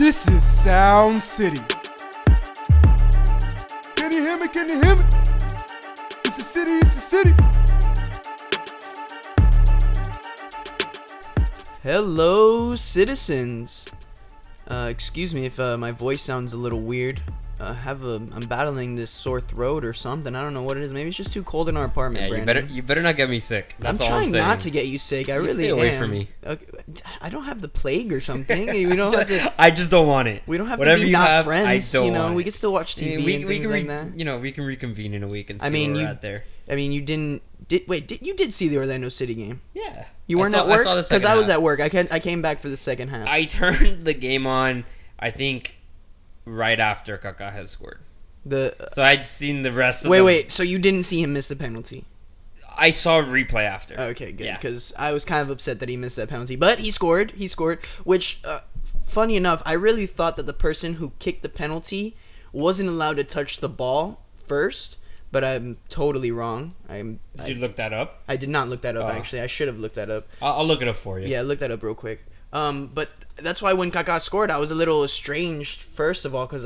This is Sound City. Can you hear me? Can you hear me? It's a city, it's a city. Hello, citizens. Excuse me if my voice sounds a little weird. I'm battling this sore throat or something. I don't know what it is. Maybe it's just too cold in our apartment. Yeah, Brandon. you better not get me sick. That's I'm all trying I'm saying. not to get you sick. I really stay away am. from me. Okay. I don't have the plague or something. We don't have to. I just don't want it. We don't have Whatever to be you not have, friends. I don't you know, want we it. can still watch TV and things like that. You know, we can reconvene in a week and see I mean, where we're at there. I mean, you didn't. You did see the Orlando City game? Yeah. You weren't at work because I was at work. I came back for the second half. I turned the game on. I think right after Kaká had scored. So I'd seen the rest of Wait, so you didn't see him miss the penalty? I saw a replay after. Okay, good, Yeah. because I was kind of upset that he missed that penalty. But he scored, which, funny enough, I really thought that the person who kicked the penalty wasn't allowed to touch the ball first, but I'm totally wrong. Did you look that up? I did not look that up, actually. I should have looked that up. I'll look it up for you. Yeah, look that up real quick. But that's why when Kaká scored, I was a little estranged, first of all, because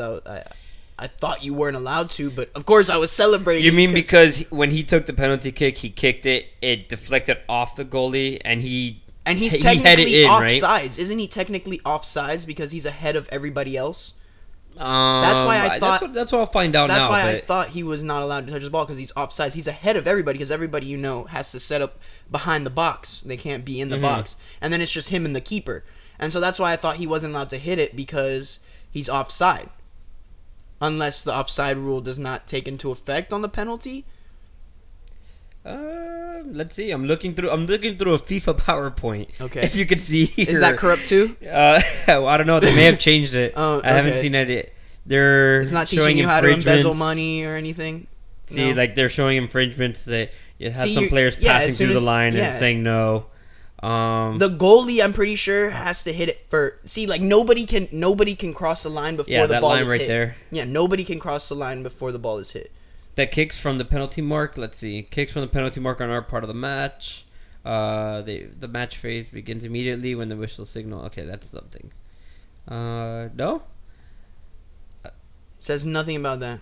I thought you weren't allowed to, but of course I was celebrating. You mean because when he took the penalty kick, he kicked it, it deflected off the goalie, and he's technically offsides, right? Isn't he technically offsides because he's ahead of everybody else? That's why I thought. That's what I'll find out now. That's why I thought he was not allowed to touch the ball because he's offsides. He's ahead of everybody because everybody has to set up behind the box. They can't be in the box, and then it's just him and the keeper. And so that's why I thought he wasn't allowed to hit it because he's offside. Unless the offside rule does not take into effect on the penalty. Let's see. I'm looking through a FIFA PowerPoint. Okay. If you could see here. Is that corrupt too? Well, I don't know. They may have changed it. Okay. I haven't seen it. It's not teaching you how to embezzle money or anything. See, like they're showing infringements that you have some players yeah, passing through the line and saying no. The goalie, I'm pretty sure, has to hit it for. See, like nobody can cross the line before the ball is hit. Yeah, that line right there. Yeah, nobody can cross the line before the ball is hit. That kicks from the penalty mark. Let's see, kicks from the penalty mark on our part of the match. The match phase begins immediately when the whistle signal. Okay, that's something. No. Says nothing about that.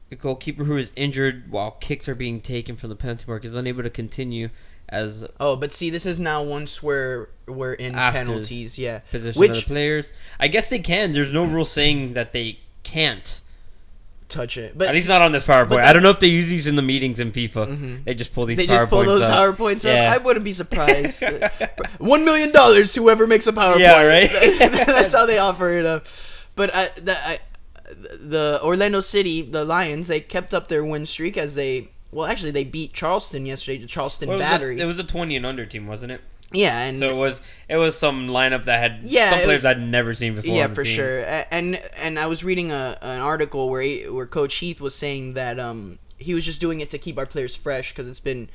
The goalkeeper who is injured while kicks are being taken from the penalty mark is unable to continue. But see, this is now once we're in penalties, yeah. Position of the players. I guess they can. There's no rule saying that they can't touch it, but at least not on this PowerPoint. I don't know if they use these in the meetings in FIFA. Mm-hmm. They just pull these. They just pull those PowerPoints up. I wouldn't be surprised. $1 million, whoever makes a PowerPoint. Yeah, right. That's how they offer it up. But the Orlando City, the Lions, they kept up their win streak as they. Well, actually, they beat Charleston yesterday. The Charleston Battery. It was a 20 and under team, wasn't it? Yeah, and so it was some lineup that had some players I'd never seen before. Yeah, for sure. And I was reading an article where Coach Heath was saying that he was just doing it to keep our players fresh because it's been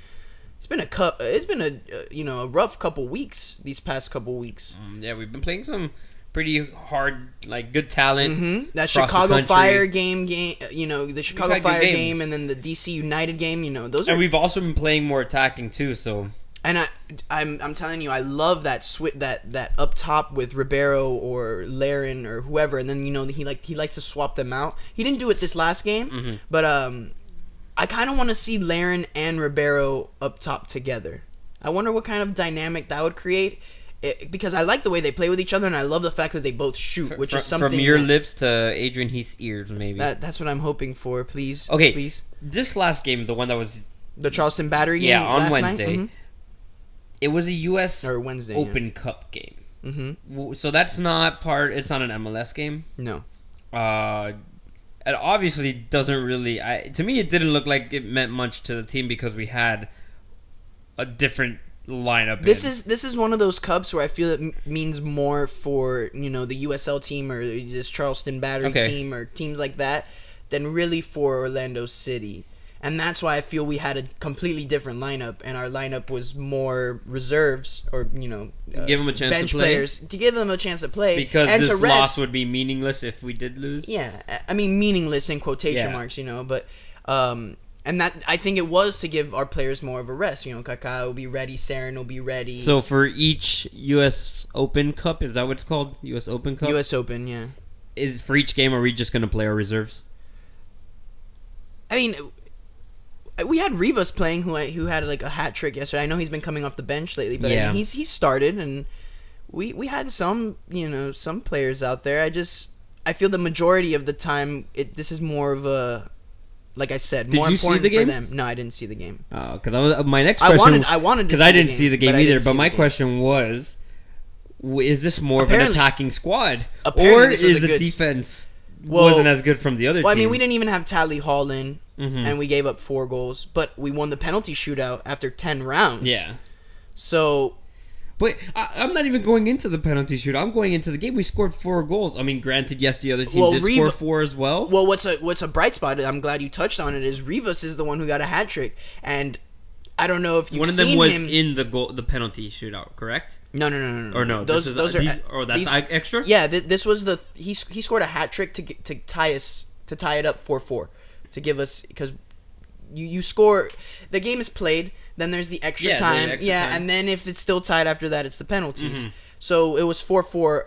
a rough couple weeks these past couple weeks. Yeah, we've been playing some pretty hard, like good talent. Mm-hmm. That Chicago Fire game, the Chicago Fire game, and then the DC United game. Those are. And we've also been playing more attacking too. So. And I'm telling you, I love that that up top with Ribeiro or Laren or whoever, and then he likes to swap them out. He didn't do it this last game, but I kind of want to see Laren and Ribeiro up top together. I wonder what kind of dynamic that would create. Because I like the way they play with each other, and I love the fact that they both shoot, which is something from your lips to Adrian Heath's ears, maybe. That's what I'm hoping for. Please, okay. Please. This last game, the one that was the Charleston Battery game, on Wednesday. It was a U.S. or Wednesday Open Cup game. Mm-hmm. So that's not it's not an MLS game. No. It obviously doesn't really. To me, it didn't look like it meant much to the team because we had a different lineup. This is one of those cups where I feel it means more for the USL team or this Charleston Battery team or teams like that than really for Orlando City. And that's why I feel we had a completely different lineup, and our lineup was more reserves or give them a chance bench to play. Players to give them a chance to play because and this to rest. Loss would be meaningless if we did lose. Yeah, I mean meaningless in quotation marks, but and And that, I think it was to give our players more of a rest. You know, Kaká will be ready, Saren will be ready. So for each U.S. Open Cup, is that what it's called? U.S. Open Cup? U.S. Open, yeah. Is for each game, are we just going to play our reserves? I mean, we had Rivas playing who had like a hat trick yesterday. I know he's been coming off the bench lately, but I mean, he's started, and we had some some players out there. I feel the majority of the time this is more of a, like I said, more important for them. No, I didn't see the game. Oh, because my next question. I wanted to because I didn't see the game either. But my question was, is this more of an attacking squad, or is the defense wasn't as good from the other team? I mean, we didn't even have Tally Hall in, and we gave up 4 goals, but we won the penalty shootout after 10 rounds. Yeah. So. But I'm not even going into the penalty shootout. I'm going into the game. We scored 4 goals. I mean, granted, yes, the other team did score 4 as well. Well, what's a bright spot? I'm glad you touched on it. Is Rivas is the one who got a hat trick, and I don't know if you've seen him. One of them was in the penalty shootout, correct? No. Or no? Those are that's extra. Yeah, this was he scored a hat trick to tie it up 4-4 to give us, because you score, the game is played. Then there's the extra time. And then if it's still tied after that, it's the penalties. So it was 4-4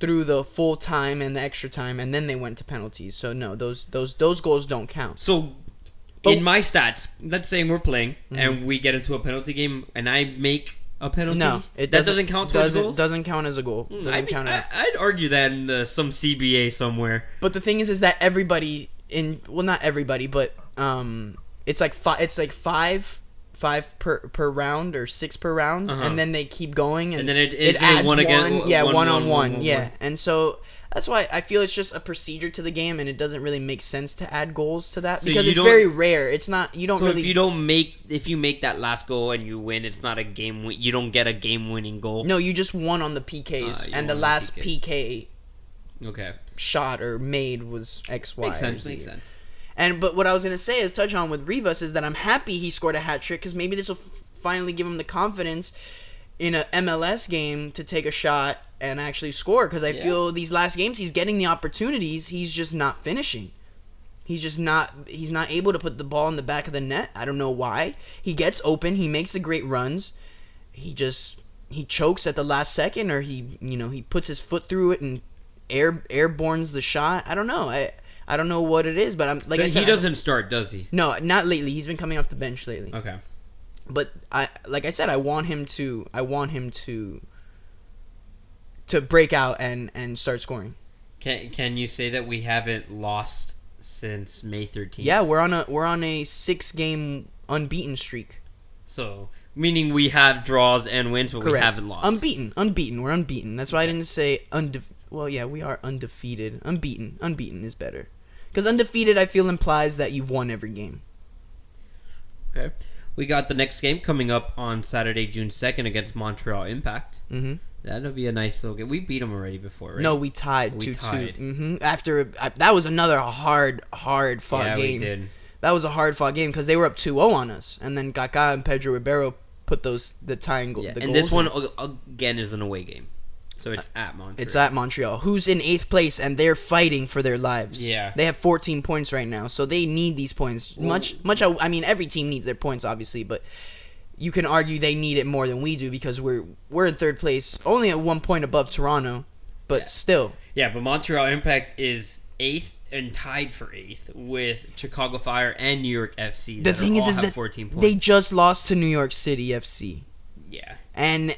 through the full time and the extra time, and then they went to penalties. So no, those goals don't count. So in my stats, let's say we're playing and we get into a penalty game and I make a penalty. No, that doesn't count towards goals? Doesn't count as a goal. I'd argue that in some CBA somewhere. But the thing is that everybody not everybody, but it's like five per round or 6 per round, and then they keep going, and then it adds one on one. And so that's why I feel it's just a procedure to the game, and it doesn't really make sense to add goals to that, because it's very rare. It's not, you don't really. If you make that last goal and you win, it's not a game win. You don't get a game winning goal. No, you just won on the PKs, and the last PK shot or made was XY. Makes sense. But what I was going to say is touch on with Rivas is that I'm happy he scored a hat trick, because maybe this will finally give him the confidence in a MLS game to take a shot and actually score, because I feel these last games he's getting the opportunities, he's just not finishing. He's not able to put the ball in the back of the net. I don't know why. He gets open, he makes the great runs. He chokes at the last second, or he puts his foot through it and airbornes the shot. I don't know. I don't know what it is, but I said, he doesn't start, does he? No, not lately. He's been coming off the bench lately. Okay. But I want him to break out and start scoring. Can you say that we haven't lost since May 13th? Yeah, we're on a 6-game unbeaten streak. So, meaning we have draws and wins, but we haven't lost. Unbeaten. We're unbeaten. That's why I didn't say well, yeah, we are undefeated. Unbeaten is better. Because undefeated, I feel, implies that you've won every game. Okay. We got the next game coming up on Saturday, June 2nd against Montreal Impact. That'll be a nice little game. We beat them already before, right? No, we tied 2-2. After that was another hard fought game. We did. That was a hard fought game because they were up 2-0 on us, and then Kaká and Pedro Ribeiro put the tying goal. And this one again is an away game. So it's at Montreal. It's at Montreal, who's in 8th place, and they're fighting for their lives. Yeah. They have 14 points right now, so they need these points. I mean, every team needs their points, obviously, but you can argue they need it more than we do because we're in 3rd place, only at 1 point above Toronto, but still. Yeah, but Montreal Impact is 8th and tied for 8th with Chicago Fire and New York FC. The thing is that 14 points. They just lost to New York City FC. Yeah. And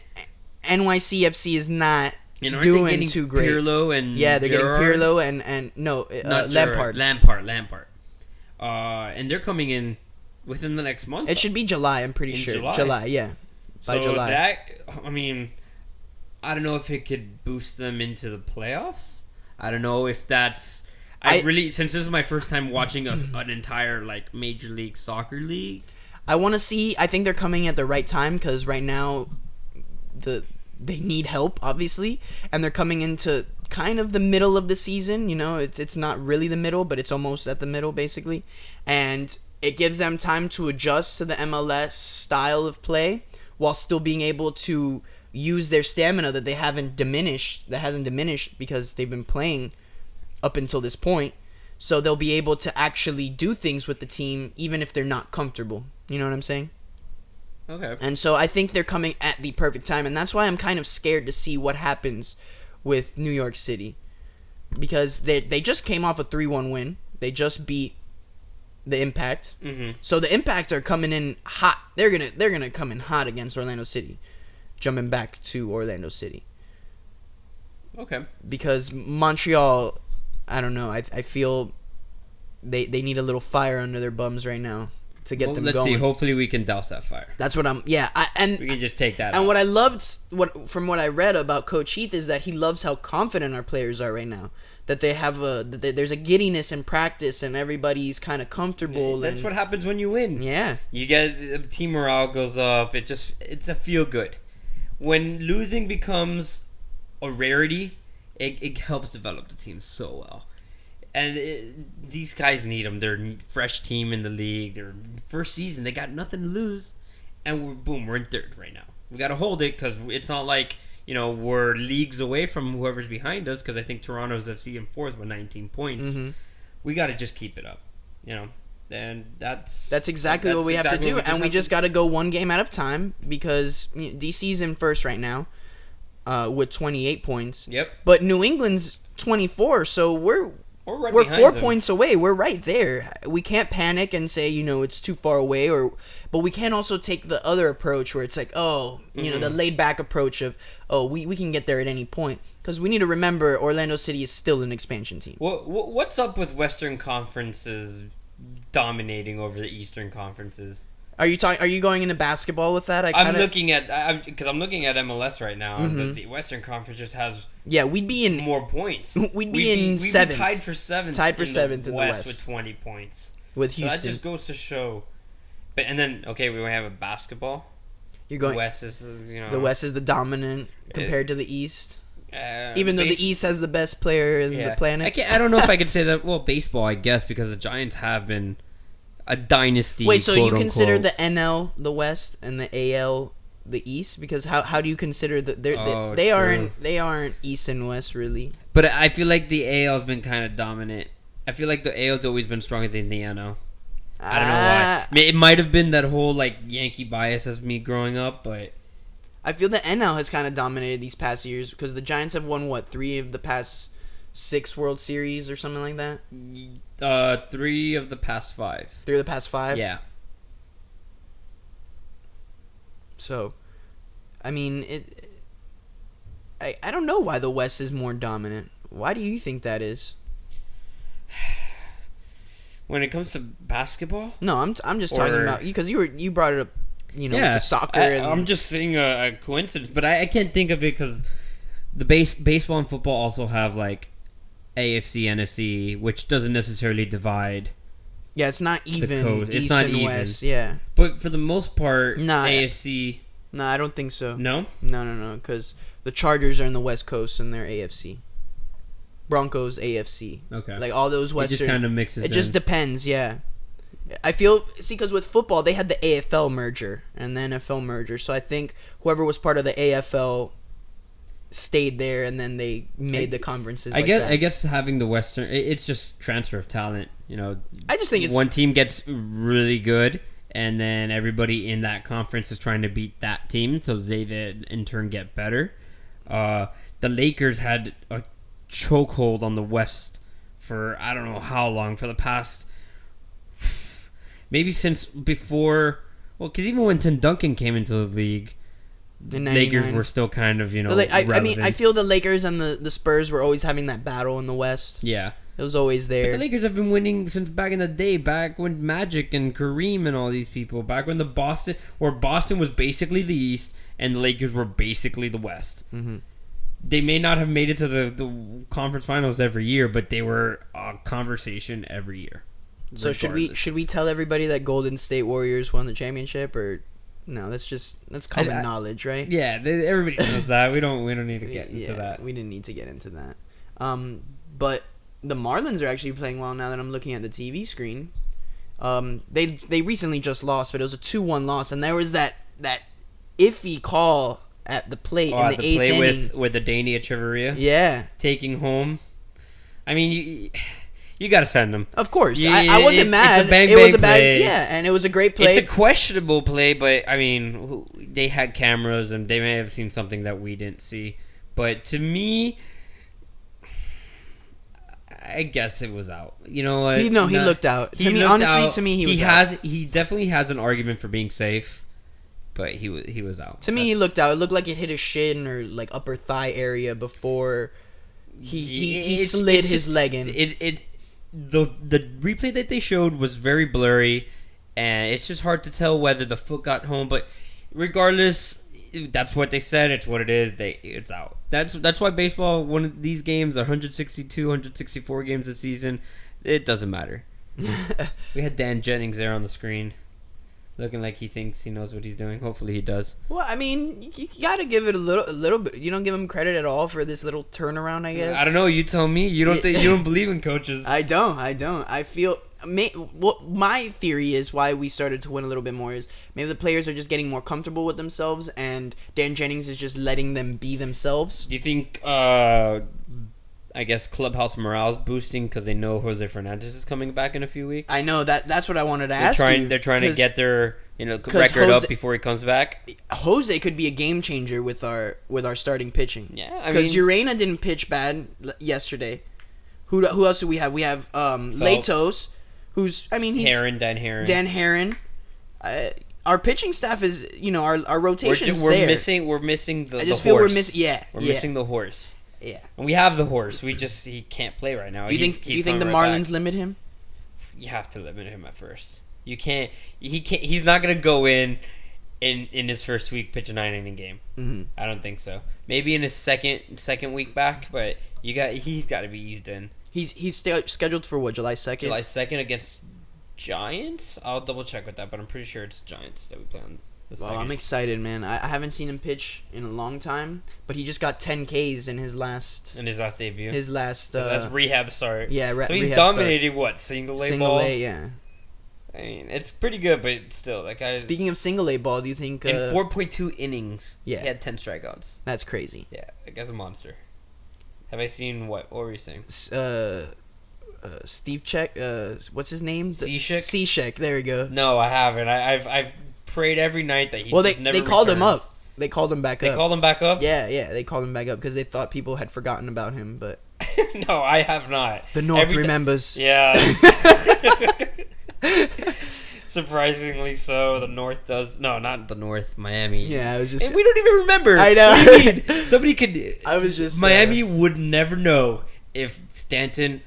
NYCFC is not doing too great. Pirlo and they're Gerrard? getting Pirlo and Lampard. And they're coming in within the next month. It should be July, I'm pretty sure. July, yeah. By July. I don't know if it could boost them into the playoffs. I don't know if that's... since this is my first time watching an entire Major League Soccer league. I want to see... I think they're coming at the right time because right now they need help, obviously, and they're coming into kind of the middle of the season. It's not really the middle, but it's almost at the middle, basically. And it gives them time to adjust to the MLS style of play while still being able to use their stamina that hasn't diminished because they've been playing up until this point. so they'll be able to actually do things with the team even if they're not comfortable. You know what I'm saying? Okay. And so I think they're coming at the perfect time, and that's why I'm kind of scared to see what happens with New York City, because they just came off a 3-1 win. They just beat the Impact. Mm-hmm. So the Impact are coming in hot. They're gonna come in hot against Orlando City, jumping back to Orlando City. Okay. Because Montreal, I don't know. I feel they need a little fire under their bums right now to get them let's going. see. Hopefully, we can douse that fire. That's what I'm. Yeah, and We can just take that. and out. what I loved, from what I read about Coach Heath, is that he loves how confident our players are right now. That they have there's a giddiness in practice, and everybody's kind of comfortable. That's and, what happens when you win. Yeah. You get team morale goes up. It's a feel good. When losing becomes a rarity, it helps develop the team so well. And these guys need them. They're a fresh team in the league. Their first season, they got nothing to lose, and we're in third right now. We got to hold it because it's not like we're leagues away from whoever's behind us. Because I think Toronto's FC in fourth with 19 points. Mm-hmm. We got to just keep it up, and that's exactly what we have to do, and we just got to go one game at a time, because DC's in first right now, with 28 points. Yep. But New England's 24, so we're right we're behind 4 them. points away. We're right there. We can't panic and say it's too far away, but we can also take the other approach where it's like, the laid back approach of, we can get there at any point, because we need to remember Orlando City is still an expansion team. What's up with Western Conferences dominating over the Eastern Conferences? Are you going into basketball with that? I'm looking at MLS right now. Mm-hmm. And the Western Conference just has we'd be in more points. We'd be seventh. Tied for seventh. Seventh in the West with 20 points. With So Houston. that just goes to show. But and then we have a basketball. You're going. The West is The West is the dominant compared to the East. Even though base- the East has the best player in the planet. I don't know if I could say that. Well, baseball, I guess, because the Giants have been a dynasty. Wait, so you consider quote-unquote. the NL the West and the AL the East? Because how do you consider that they true. aren't East and West really? But I feel like the AL has been kind of dominant. I feel like the AL's always been stronger than the NL. I don't know why. It might have been that whole Yankee bias as me growing up, but I feel the NL has kind of dominated these past years, because the Giants have won 3 of the past 6 World Series or something like that. 3 of the past 5. 3 of the past 5. Yeah. So, I mean, I don't know why the West is more dominant. Why do you think that is? When it comes to basketball, No, I'm just talking about because you brought it up, with the soccer. I'm just saying a coincidence, but I can't think of it because the baseball and football also have AFC, NFC, which doesn't necessarily divide. Yeah, it's not even code. It's East not and even. West. Yeah. But for the most part, Nah. AFC. No, I don't think so. No? No, because the Chargers are in the West Coast and they're AFC. Broncos AFC. Okay. All those It Western. just kind of mixes It just depends, yeah. I feel, because with football, they had the AFL merger and the NFL merger. So I think whoever was part of the AFL stayed there, and then they made the conferences. I guess having the Western, it's just transfer of talent. I just think it's one team gets really good, and then everybody in that conference is trying to beat that team, so they then in turn get better. The Lakers had a chokehold on the West for I don't know how long, for the past maybe since before. Well, because even when Tim Duncan came into the league, the Lakers were still kind of I mean, I feel the Lakers and the Spurs were always having that battle in the West. Yeah. It was always there. But the Lakers have been winning since back in the day, back when Magic and Kareem and all these people, back when Boston was basically the East and the Lakers were basically the West. Mm-hmm. They may not have made it to the conference finals every year, but they were a conversation every year. So should we tell everybody that Golden State Warriors won the championship, or no? That's common knowledge, right? Yeah, everybody knows that. We don't need to get into that. We didn't need to get into that. But the Marlins are actually playing well now that I'm looking at the TV screen. They recently just lost, but it was a 2-1 loss, and there was that iffy call at the plate in the eighth inning with the Dania Chavarria. Yeah, Taking home. I mean, You got to send him. Of course, Yeah, I wasn't mad. It's a bang, it was a bang bad, play. yeah, and it was a great play. It's a questionable play, but I mean, they had cameras and they may have seen something that we didn't see. But to me, I guess it was out. You know what? He looked out. To me, honestly, to me, he was out. He definitely has an argument for being safe, but he was out. To me, he looked out. It looked like it hit his shin or like upper thigh area before he slid his leg in. The replay that they showed was very blurry, and it's just hard to tell whether the foot got home. But regardless, that's what they said. It's what it is. It's out. That's why baseball, one of these games, 162, 164 games this season, it doesn't matter. We had Dan Jennings there on the screen, looking like he thinks he knows what he's doing. Hopefully he does. Well, I mean, you gotta give it a little bit. You don't give him credit at all for this little turnaround, I guess. I don't know. You tell me. You don't think you don't believe in coaches? I don't. I feel. What my theory is why we started to win a little bit more is maybe the players are just getting more comfortable with themselves, and Dan Jennings is just letting them be themselves. Do you think? I guess clubhouse morale is boosting because they know Jose Fernandez is coming back in a few weeks. I know that's what I wanted to ask you. They're trying to get their record up before he comes back. Jose could be a game changer with our starting pitching. Yeah, because Urena didn't pitch bad yesterday. Who else do we have? We have Latos, who's he's Dan Herron. Our pitching staff is our rotation's we're there. We're missing the. I just the feel horse. we're missing. Yeah, we're missing the horse. Yeah, and we have the horse. He can't play right now. Do you think the Marlins limit him? You have to limit him at first. You can't. He can't. He's not gonna go in his first week pitch a 9-inning game. Mm-hmm. I don't think so. Maybe in his second week back, but he's got to be eased in. He's scheduled for what, July 2nd? July 2nd against Giants. I'll double check with that, but I'm pretty sure it's Giants that we play on. Well, I'm excited, man. I haven't seen him pitch in a long time, but he just got 10 Ks in his last debut. His last that's rehab start. Yeah, so he's dominating what single A ball. A, yeah. I mean, it's pretty good, but still, that guy. Speaking of single A ball, do you think in 4.2 innings, yeah, he had 10 strikeouts. That's crazy. Yeah, that guy's a monster. Have I seen what? What were you saying? Steve Check. What's his name? Cishek. Cishek. There we go. No, I haven't. I've prayed every night that he. Well, just never they called him returns. up. They called him back up. They called him back up. Yeah, they called him back up because they thought people had forgotten about him, but no, I have not. The North remembers. Yeah. Surprisingly so, the North does. No, not the North. Miami. Yeah, I was just. And we don't even remember. I know. What do you mean? Somebody could. I was just. Miami would never know if Stanton.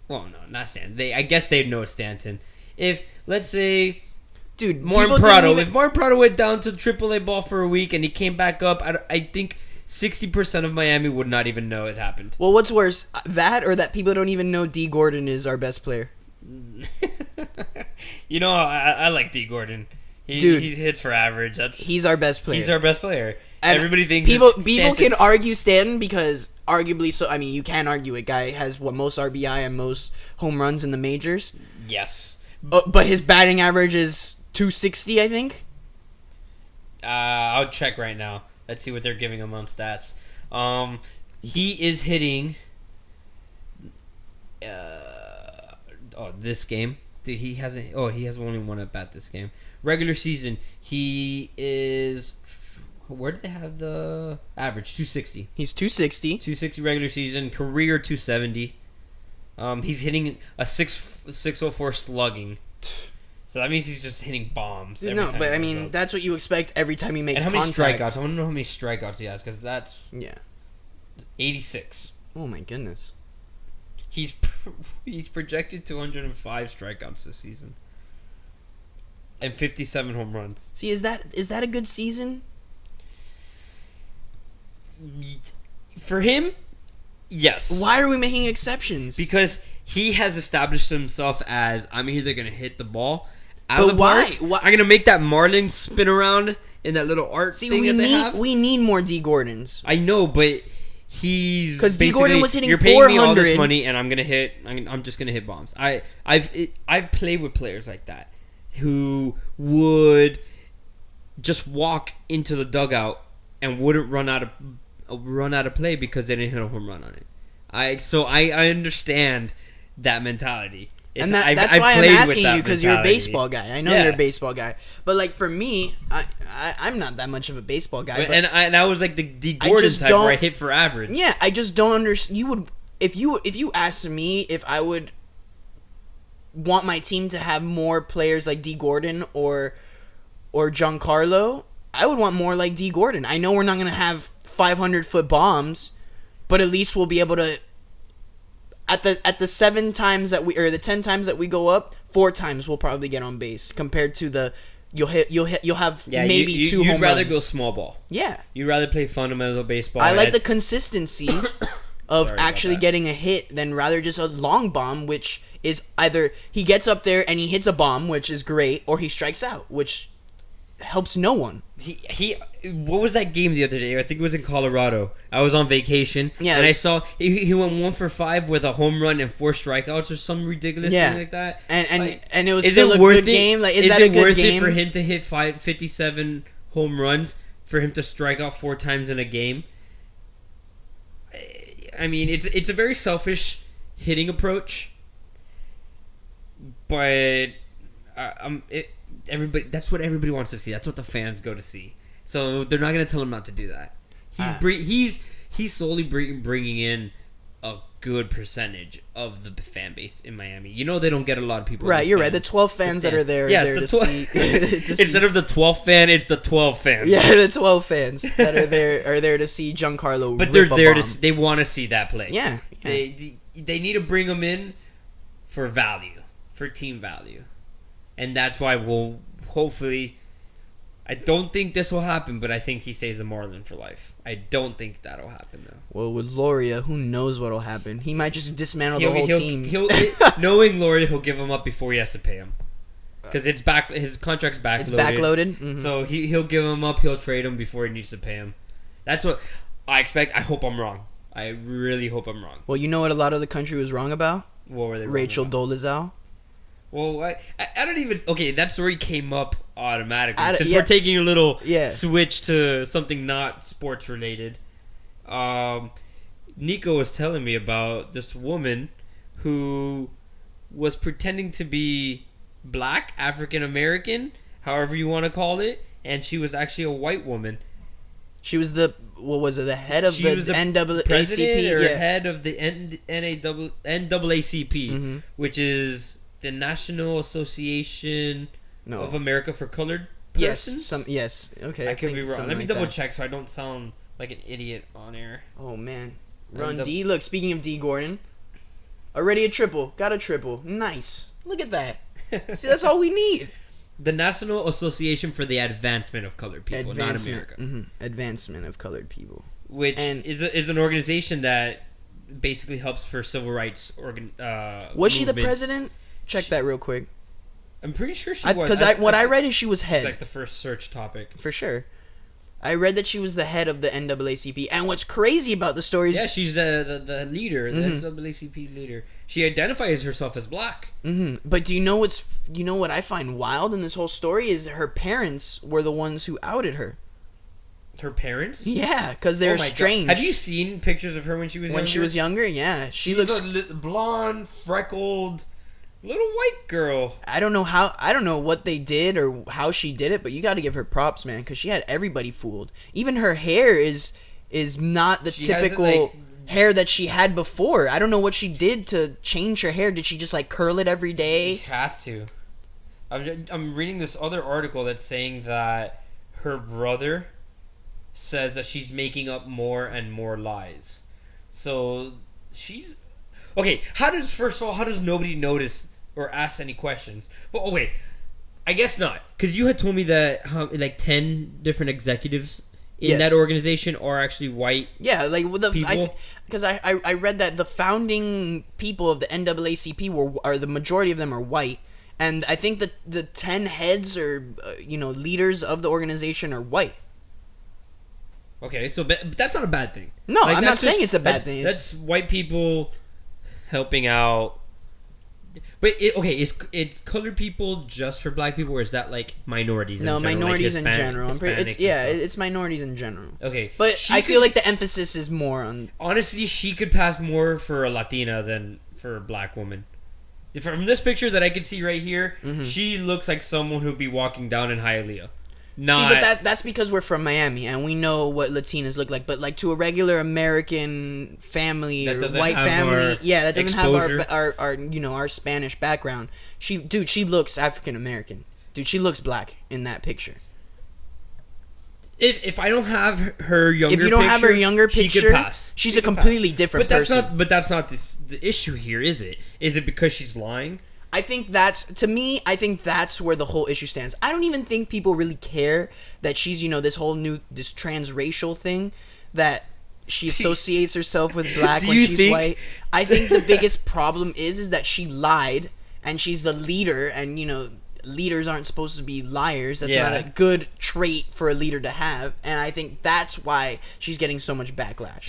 Well, no, not Stanton. I guess they'd know it's Stanton. If, let's say, dude, Martin Prado. If Martin Prado went down to AAA ball for a week and he came back up, I think 60% of Miami would not even know it happened. Well, what's worse, that or that people don't even know D. Gordon is our best player? I like D. Gordon. He hits for average. He's our best player. He's our best player. And everybody thinks people can argue Stanton because arguably so. I mean, you can argue it. Guy has most RBI and most home runs in the majors. Yes, but his batting average is 260, I think. I'll check right now. Let's see what they're giving him on stats. He is hitting. This game. Dude, he hasn't. Oh, he has only one at bat this game. Regular season, he is. Where did they have the average? 260. He's 260. 260 regular season. Career 270. He's hitting a 604 slugging. So that means he's just hitting bombs. No, but I mean that's what you expect every time he makes contact. And how many strikeouts? I want to know how many strikeouts he has because that's 86. Oh my goodness. He's projected 205 strikeouts this season. And 57 home runs. See, is that a good season? For him, yes. Why are we making exceptions? Because he has established himself as I'm either going to hit the ball out but of the why? park. I'm going to make that Marlins spin around in that little art thing that they have. We need more D. Gordons. I know, but he's because D. Gordon was hitting 400. You're paying me all this money, and I'm just gonna hit bombs. I've played with players like that who would just walk into the dugout and wouldn't run out of play because they didn't hit a home run on it. I understand that mentality. And that's I've why I'm played with asking that you, because you're a mentality. baseball guy. I know Yeah. you're a baseball guy. But like for me, I'm not that much of a baseball guy. But And I was like the D I Gordon just type don't- where I hit for average. yeah, I just don't understand. If you asked me if I would want my team to have more players like D Gordon or Giancarlo, I would want more like D Gordon. I know we're not gonna have 500-foot bombs, but at least we'll be able to. At the 7 times that the 10 times that we go up, 4 times we'll probably get on base compared to the you'll have maybe 2 home You'd rather runs. go small ball. Yeah. You'd rather play fundamental baseball. I like and- the consistency of Sorry about actually that. getting a hit than rather just a long bomb, which is either he gets up there and he hits a bomb, which is great, or he strikes out, which helps no one. He what was that game the other day? I think it was in Colorado. I was on vacation, Yeah, and it I was- saw he went 1 for 5 with a home run and 4 strikeouts or some ridiculous Yeah. thing like that. And Like, and it was is still it a worth good it? game. Like, is Is that a it good worth game it for him to hit 57 home runs, for him to strike out 4 times in a game? I mean, it's a very selfish hitting approach, but everybody, that's what everybody wants to see. That's what the fans go to see. So they're not gonna tell him not to do that. He's solely bringing in a good percentage of the fan base in Miami. You know, they don't get a lot of people. Right, in you're stands. right. The 12 fans that are there, Yeah, there to it's the see. to see- Instead of the 12th fan, it's the 12 fan. yeah, the 12 fans that are there to see Giancarlo. But they're rip a there bomb. they want to see that play. Yeah, yeah. They need to bring them in for value, for team value, and that's why we'll hopefully. I don't think this will happen, but I think he stays a Marlin for life. I don't think that'll happen though. Well, with Loria, who knows what'll happen? He might just dismantle the whole team. Knowing Laurie, he'll give him up before he has to pay him, because it's back. His contract's backloaded. It's backloaded. Mhm. So he'll give him up. He'll trade him before he needs to pay him. That's what I expect. I hope I'm wrong. I really hope I'm wrong. Well, you know what a lot of the country was wrong about? What were they? wrong Rachel about? Dolezal. Well, I don't even. Okay, that story came up automatically. Since yeah. we're taking a little Yeah. switch to something not sports related. Nico was telling me about this woman who was pretending to be black, African American, however you want to call it, and she was actually a white woman. She was the the head of She the was the NAACP, president or yeah. head of the NAACP, Mm-hmm. which is the National Association No. of America for Colored Yes, Persons. yes. Okay, I could think be wrong. something Let me like double that. check so I don't sound like an idiot on air. Oh man, And run the- D. Look, speaking of D Gordon, already a triple. Got a triple. Nice. Look at that. See, that's all we need. The National Association for the Advancement of Colored People, not America, Advancement of colored people. which And- is an organization that basically helps for civil rights Was she the movements. president? Check that real quick. I'm pretty sure she was. Because what I read is she was It's head like the first search topic. for sure. I read that she was the head of the NAACP. And what's crazy about the story is, Yeah, she's the leader, the Mm-hmm. NAACP leader. She identifies herself as black. but do you know what I find wild in this whole story is her parents were the ones who outed her. Her parents? Yeah, because they're Oh my God. strange. Have you seen pictures of her when she was when younger? she was younger? Yeah, she She's looks. a blonde, freckled, little white girl. I don't know what they did or how she did it, but you got to give her props, man, because she had everybody fooled. Even her hair is not the She has it, typical like- hair that she had before. I don't know what she did to change her hair. Did she just like curl it every She day? has to. I'm reading this other article that's saying that her brother says that she's making up more and more lies. So she's okay. First of all, how does nobody notice or ask any questions? Well, oh wait, I guess not, because you had told me that like 10 different executives in Yes. that organization are actually white. Yeah, like with the People? because I read that the founding people of the NAACP are the majority of them are white, and I think that the 10 heads or leaders of the organization are white. Okay, so but that's not a bad thing. No, I'm not that's saying it's a bad that's- thing. That's white people helping out. But it's colored people just for black people, or is that like minorities? No, in general, minorities like in general. It's Hispanics and stuff? it's minorities in general. Okay, But she I could- feel like the emphasis is more on. honestly, she could pass more for a Latina than for a black woman. From this picture that I can see right here, she looks like someone who'd be walking down in Hialeah. Not, See, but that's because we're from Miami and we know what Latinas look like. But like to a regular American family or white family, that doesn't have our our Spanish background. She looks African American. Dude, she looks black in that picture. If I don't have her younger picture, if you don't have her younger picture, she could pass. She's a completely different person. But that's not the issue here, is it? Is it because she's lying? I think that's where the whole issue stands. I don't even think people really care that she's, this whole this transracial thing that she associates herself with black when she's white. I think the biggest problem is that she lied and she's the leader and, leaders aren't supposed to be liars. That's not a good trait for a leader to have. And I think that's why she's getting so much backlash.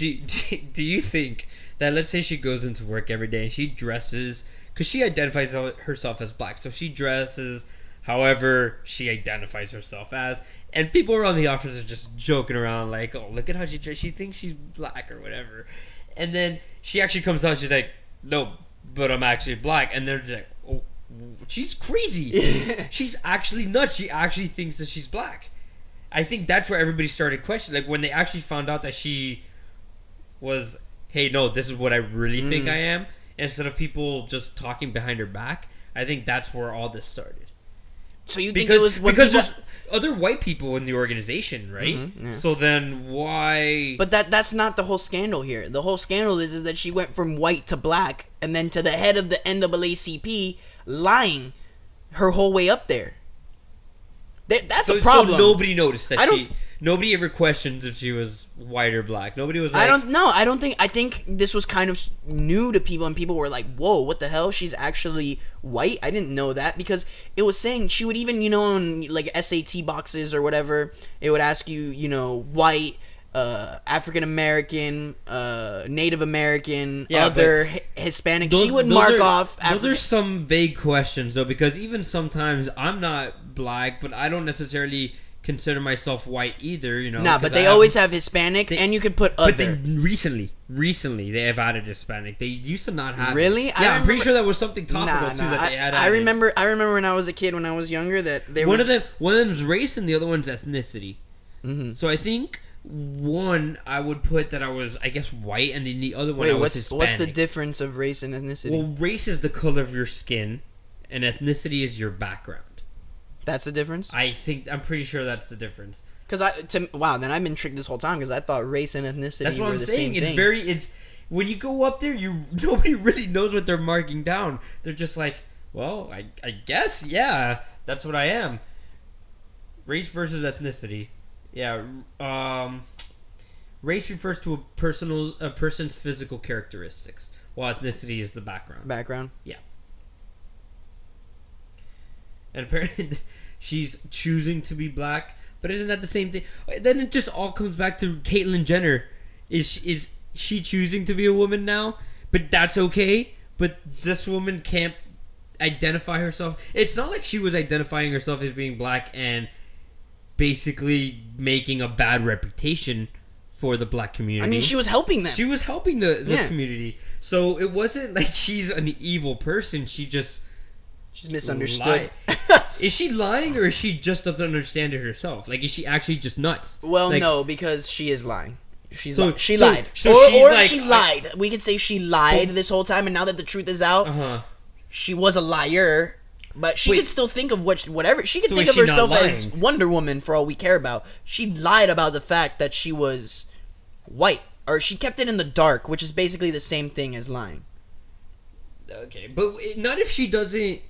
Do you think that, let's say she goes into work every day and she dresses, because she identifies herself as black, so she dresses however she identifies herself as, and people around the office are just joking around like, oh, look at how she dresses, she thinks she's black or whatever, and then she actually comes out, she's like, no, but I'm actually black, and they're just like, oh, she's crazy. She's actually nuts. She actually thinks that she's black. I think that's where everybody started questioning, like when they actually found out that she was, hey, no, this is what I really think I am, instead of people just talking behind her back. I think that's where all this started. So you think it was because there's other white people in the organization, right? So then why? But that's not the whole scandal here. The whole scandal is that she went from white to black and then to the head of the NAACP lying her whole way up there. That's a problem. So nobody noticed that nobody ever questioned if she was white or black. Nobody was like, I think this was kind of new to people and people were like, whoa, what the hell? She's actually white? I didn't know that, because it was saying she would even, on like SAT boxes or whatever, it would ask you, white, African American, Native American, Hispanic. She would mark off. Those are some vague questions though, because even sometimes I'm not black, but I don't necessarily consider myself white either. But they always have Hispanic, and you could put other. But recently they have added Hispanic. They used to not have. Really? It. Yeah, I'm pretty sure that was something topical too that they added. I remember when I was a kid, when I was younger, that one of them's race and the other one's ethnicity. So I think one I would put that I was, I guess, white, and then the other one I was Hispanic. What's the difference of race and ethnicity? Well, race is the color of your skin, and ethnicity is your background. That's the difference? I'm pretty sure that's the difference. Then I've been tricked this whole time, because I thought race and ethnicity were the same thing. It's when you go up there, nobody really knows what they're marking down. They're just like, well, I guess, yeah, that's what I am. Race versus ethnicity. Yeah, race refers to a person's physical characteristics, while ethnicity is the background. Background? Yeah. And apparently she's choosing to be black, but isn't that the same thing? Then it just all comes back to Caitlyn Jenner. Is she choosing to be a woman now? But that's okay. But this woman can't identify herself. It's not like she was identifying herself as being black and basically making a bad reputation for the black community. I mean, she was helping them. She was helping the community. So it wasn't like she's an evil person. She's misunderstood. Is she lying, or is she just doesn't understand it herself? Like, is she actually just nuts? Well, like, no, because she is lying. She lied. She lied. We could say she lied this whole time, and now that the truth is out, she was a liar. But she could still think of whatever. She could think of herself as Wonder Woman for all we care about. She lied about the fact that she was white, or she kept it in the dark, which is basically the same thing as lying. Okay, but not if she doesn't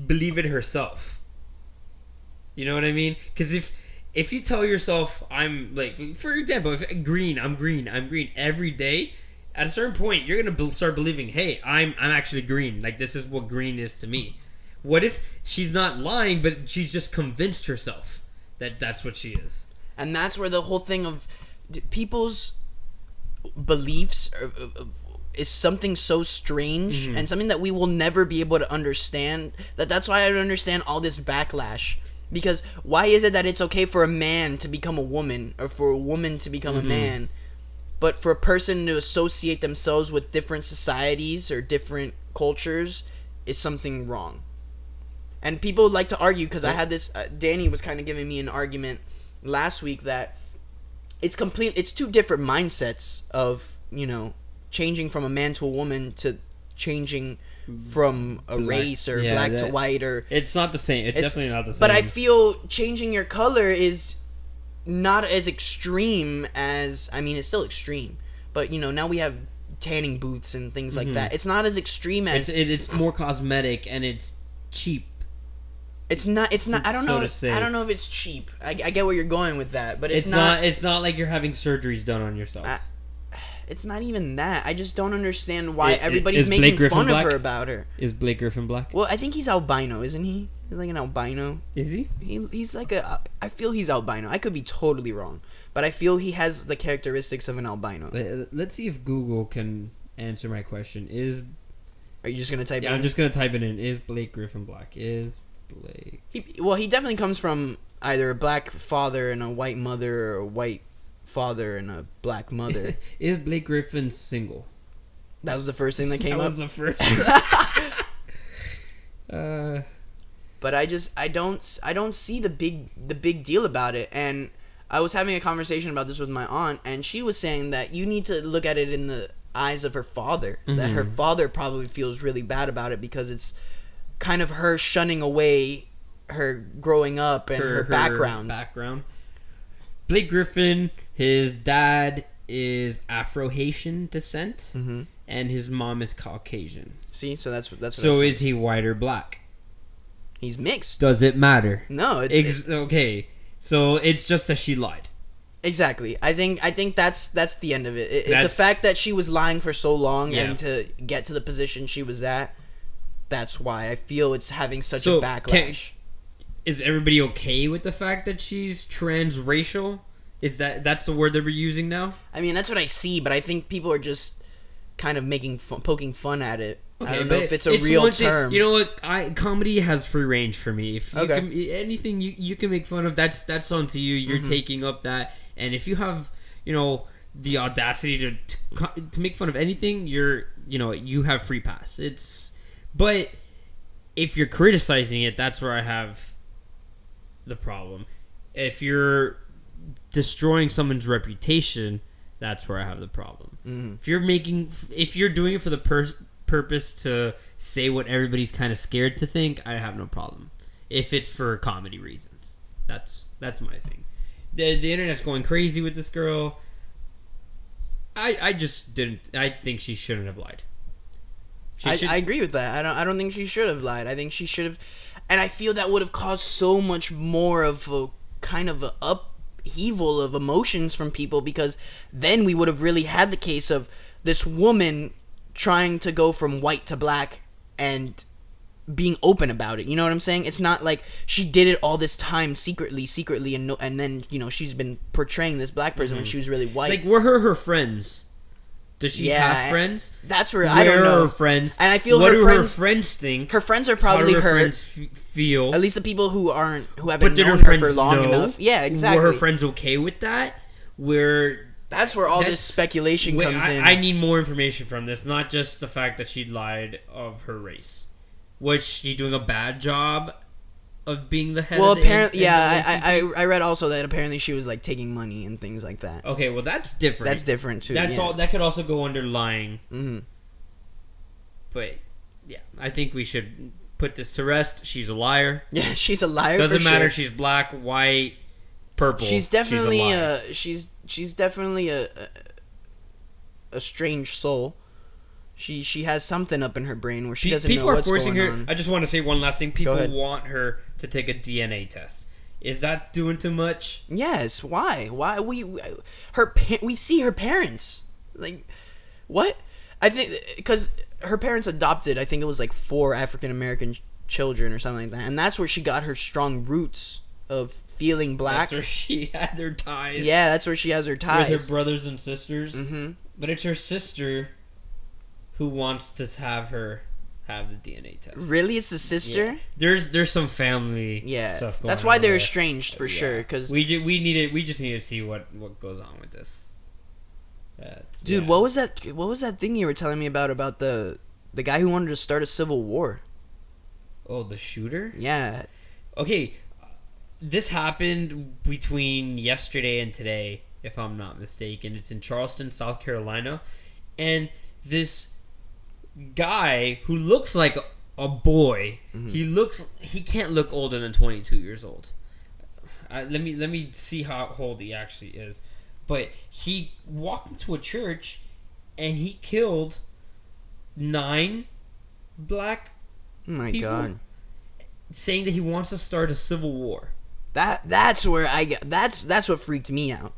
believe it herself. You know what I mean? Because if you tell yourself, I'm like, for example, if I'm green every day, at a certain point you're gonna start believing, hey, I'm actually green. Like, this is what green is to me. What if she's not lying, but she's just convinced herself that that's what she is? And that's where the whole thing of people's beliefs is something so strange and something that we will never be able to understand. That's why I don't understand all this backlash. Because why is it that it's okay for a man to become a woman, or for a woman to become a man, but for a person to associate themselves with different societies or different cultures is something wrong. And people like to argue, because I had this, Danny was kind of giving me an argument last week that it's two different mindsets of, changing from a man to a woman to changing from a race or black to white, or it's not the same. It's definitely not the same. But I feel changing your color is not as extreme as, it's still extreme, but now we have tanning booths and things like that. It's not as extreme as it's more cosmetic and it's cheap. It's not. I don't know. I don't know if it's cheap. I get where you're going with that, but it's not. It's not like you're having surgeries done on yourself. It's not even that. I just don't understand why everybody's making fun of her about her. Is Blake Griffin black? Well, I think he's albino, isn't he? He's like an albino. Is he? He's like I feel he's albino. I could be totally wrong, but I feel he has the characteristics of an albino. Let's see if Google can answer my question. Are you just gonna type it in? I'm just gonna type it in. Is Blake Griffin black? Is Blake? He definitely comes from either a black father and a white mother, or a white father and a black mother. Is Blake Griffin single? That was the first thing that came up. That was the first. But I don't see the big deal about it. And I was having a conversation about this with my aunt, and she was saying that you need to look at it in the eyes of her father. That her father probably feels really bad about it because it's kind of her shunning away her growing up and her background. Blake Griffin, his dad is Afro-Haitian descent, and his mom is Caucasian. See, so that's what So is he white or black? He's mixed. Does it matter? No. Okay, so it's just that she lied. Exactly. I think that's the end of it. The fact that she was lying for so long and to get to the position she was at, that's why I feel it's having such a backlash. Is everybody okay with the fact that she's transracial? That's the word that we're using now? I mean, that's what I see, but I think people are just kind of poking fun at it. Okay, I don't know if it's a real term. You know what? Comedy has free range for me. If you can, anything you can make fun of, that's onto you. You're taking up that, and if you have, the audacity to make fun of anything, you have free pass. But if you're criticizing it, that's where I have the problem. If you're destroying someone's reputation, that's where I have the problem. If you're doing it for the purpose to say what everybody's kind of scared to think, I have no problem. If it's for comedy reasons, that's my thing. The internet's going crazy with this girl. I think she shouldn't have lied. I agree with that. I don't think she should have lied. I think she should have, and I feel that would have caused so much more of a kind of a upheaval of emotions from people, because then we would have really had the case of this woman trying to go from white to black and being open about it. You know what I'm saying? It's not like she did it all this time secretly, and then she's been portraying this black person when she was really white. Like, were her friends? Does she have friends? That's where I don't know. Where are her friends? And I feel her friends think? Her friends are probably hurt. Friends feel? At least the people who haven't known her for long enough. Yeah, exactly. Were her friends okay with that? That's where all this speculation comes in. I need more information from this, not just the fact that she lied of her race. Was she doing a bad job of being the head? Well, apparently, I read also that apparently she was like taking money and things like that. Okay, well that's different. That's different too. That's all. That could also go under lying. But yeah, I think we should put this to rest. She's a liar. Yeah, she's a liar. Doesn't matter. Sure. She's black, white, purple. She's definitely she's definitely a strange soul. She has something up in her brain where she doesn't know what's going on. People are forcing her. I just want to say one last thing. People want her to take a DNA test. Is that doing too much? Yes. Why? Why we see her parents. Like, what? I think because her parents adopted, I think it was like 4 African American children or something like that, and that's where she got her strong roots of feeling black. That's where she had her ties. Yeah, that's where she has her ties with her brothers and sisters. But it's her sister who wants to have her have the DNA test. Really? It's the sister? Yeah. There's some family stuff going on. That's why they're estranged for sure. Cause we just need to see what goes on with this. Dude, what was that? What was that thing you were telling me about the guy who wanted to start a civil war? Oh, the shooter? Yeah. Okay, this happened between yesterday and today, if I'm not mistaken. It's in Charleston, South Carolina, and this guy who looks like a boy. He can't look older than 22 years old. Let me see how old he actually is. But he walked into a church and he killed 9 black people, God. saying that he wants to start a civil war. That's where I get that's what freaked me out.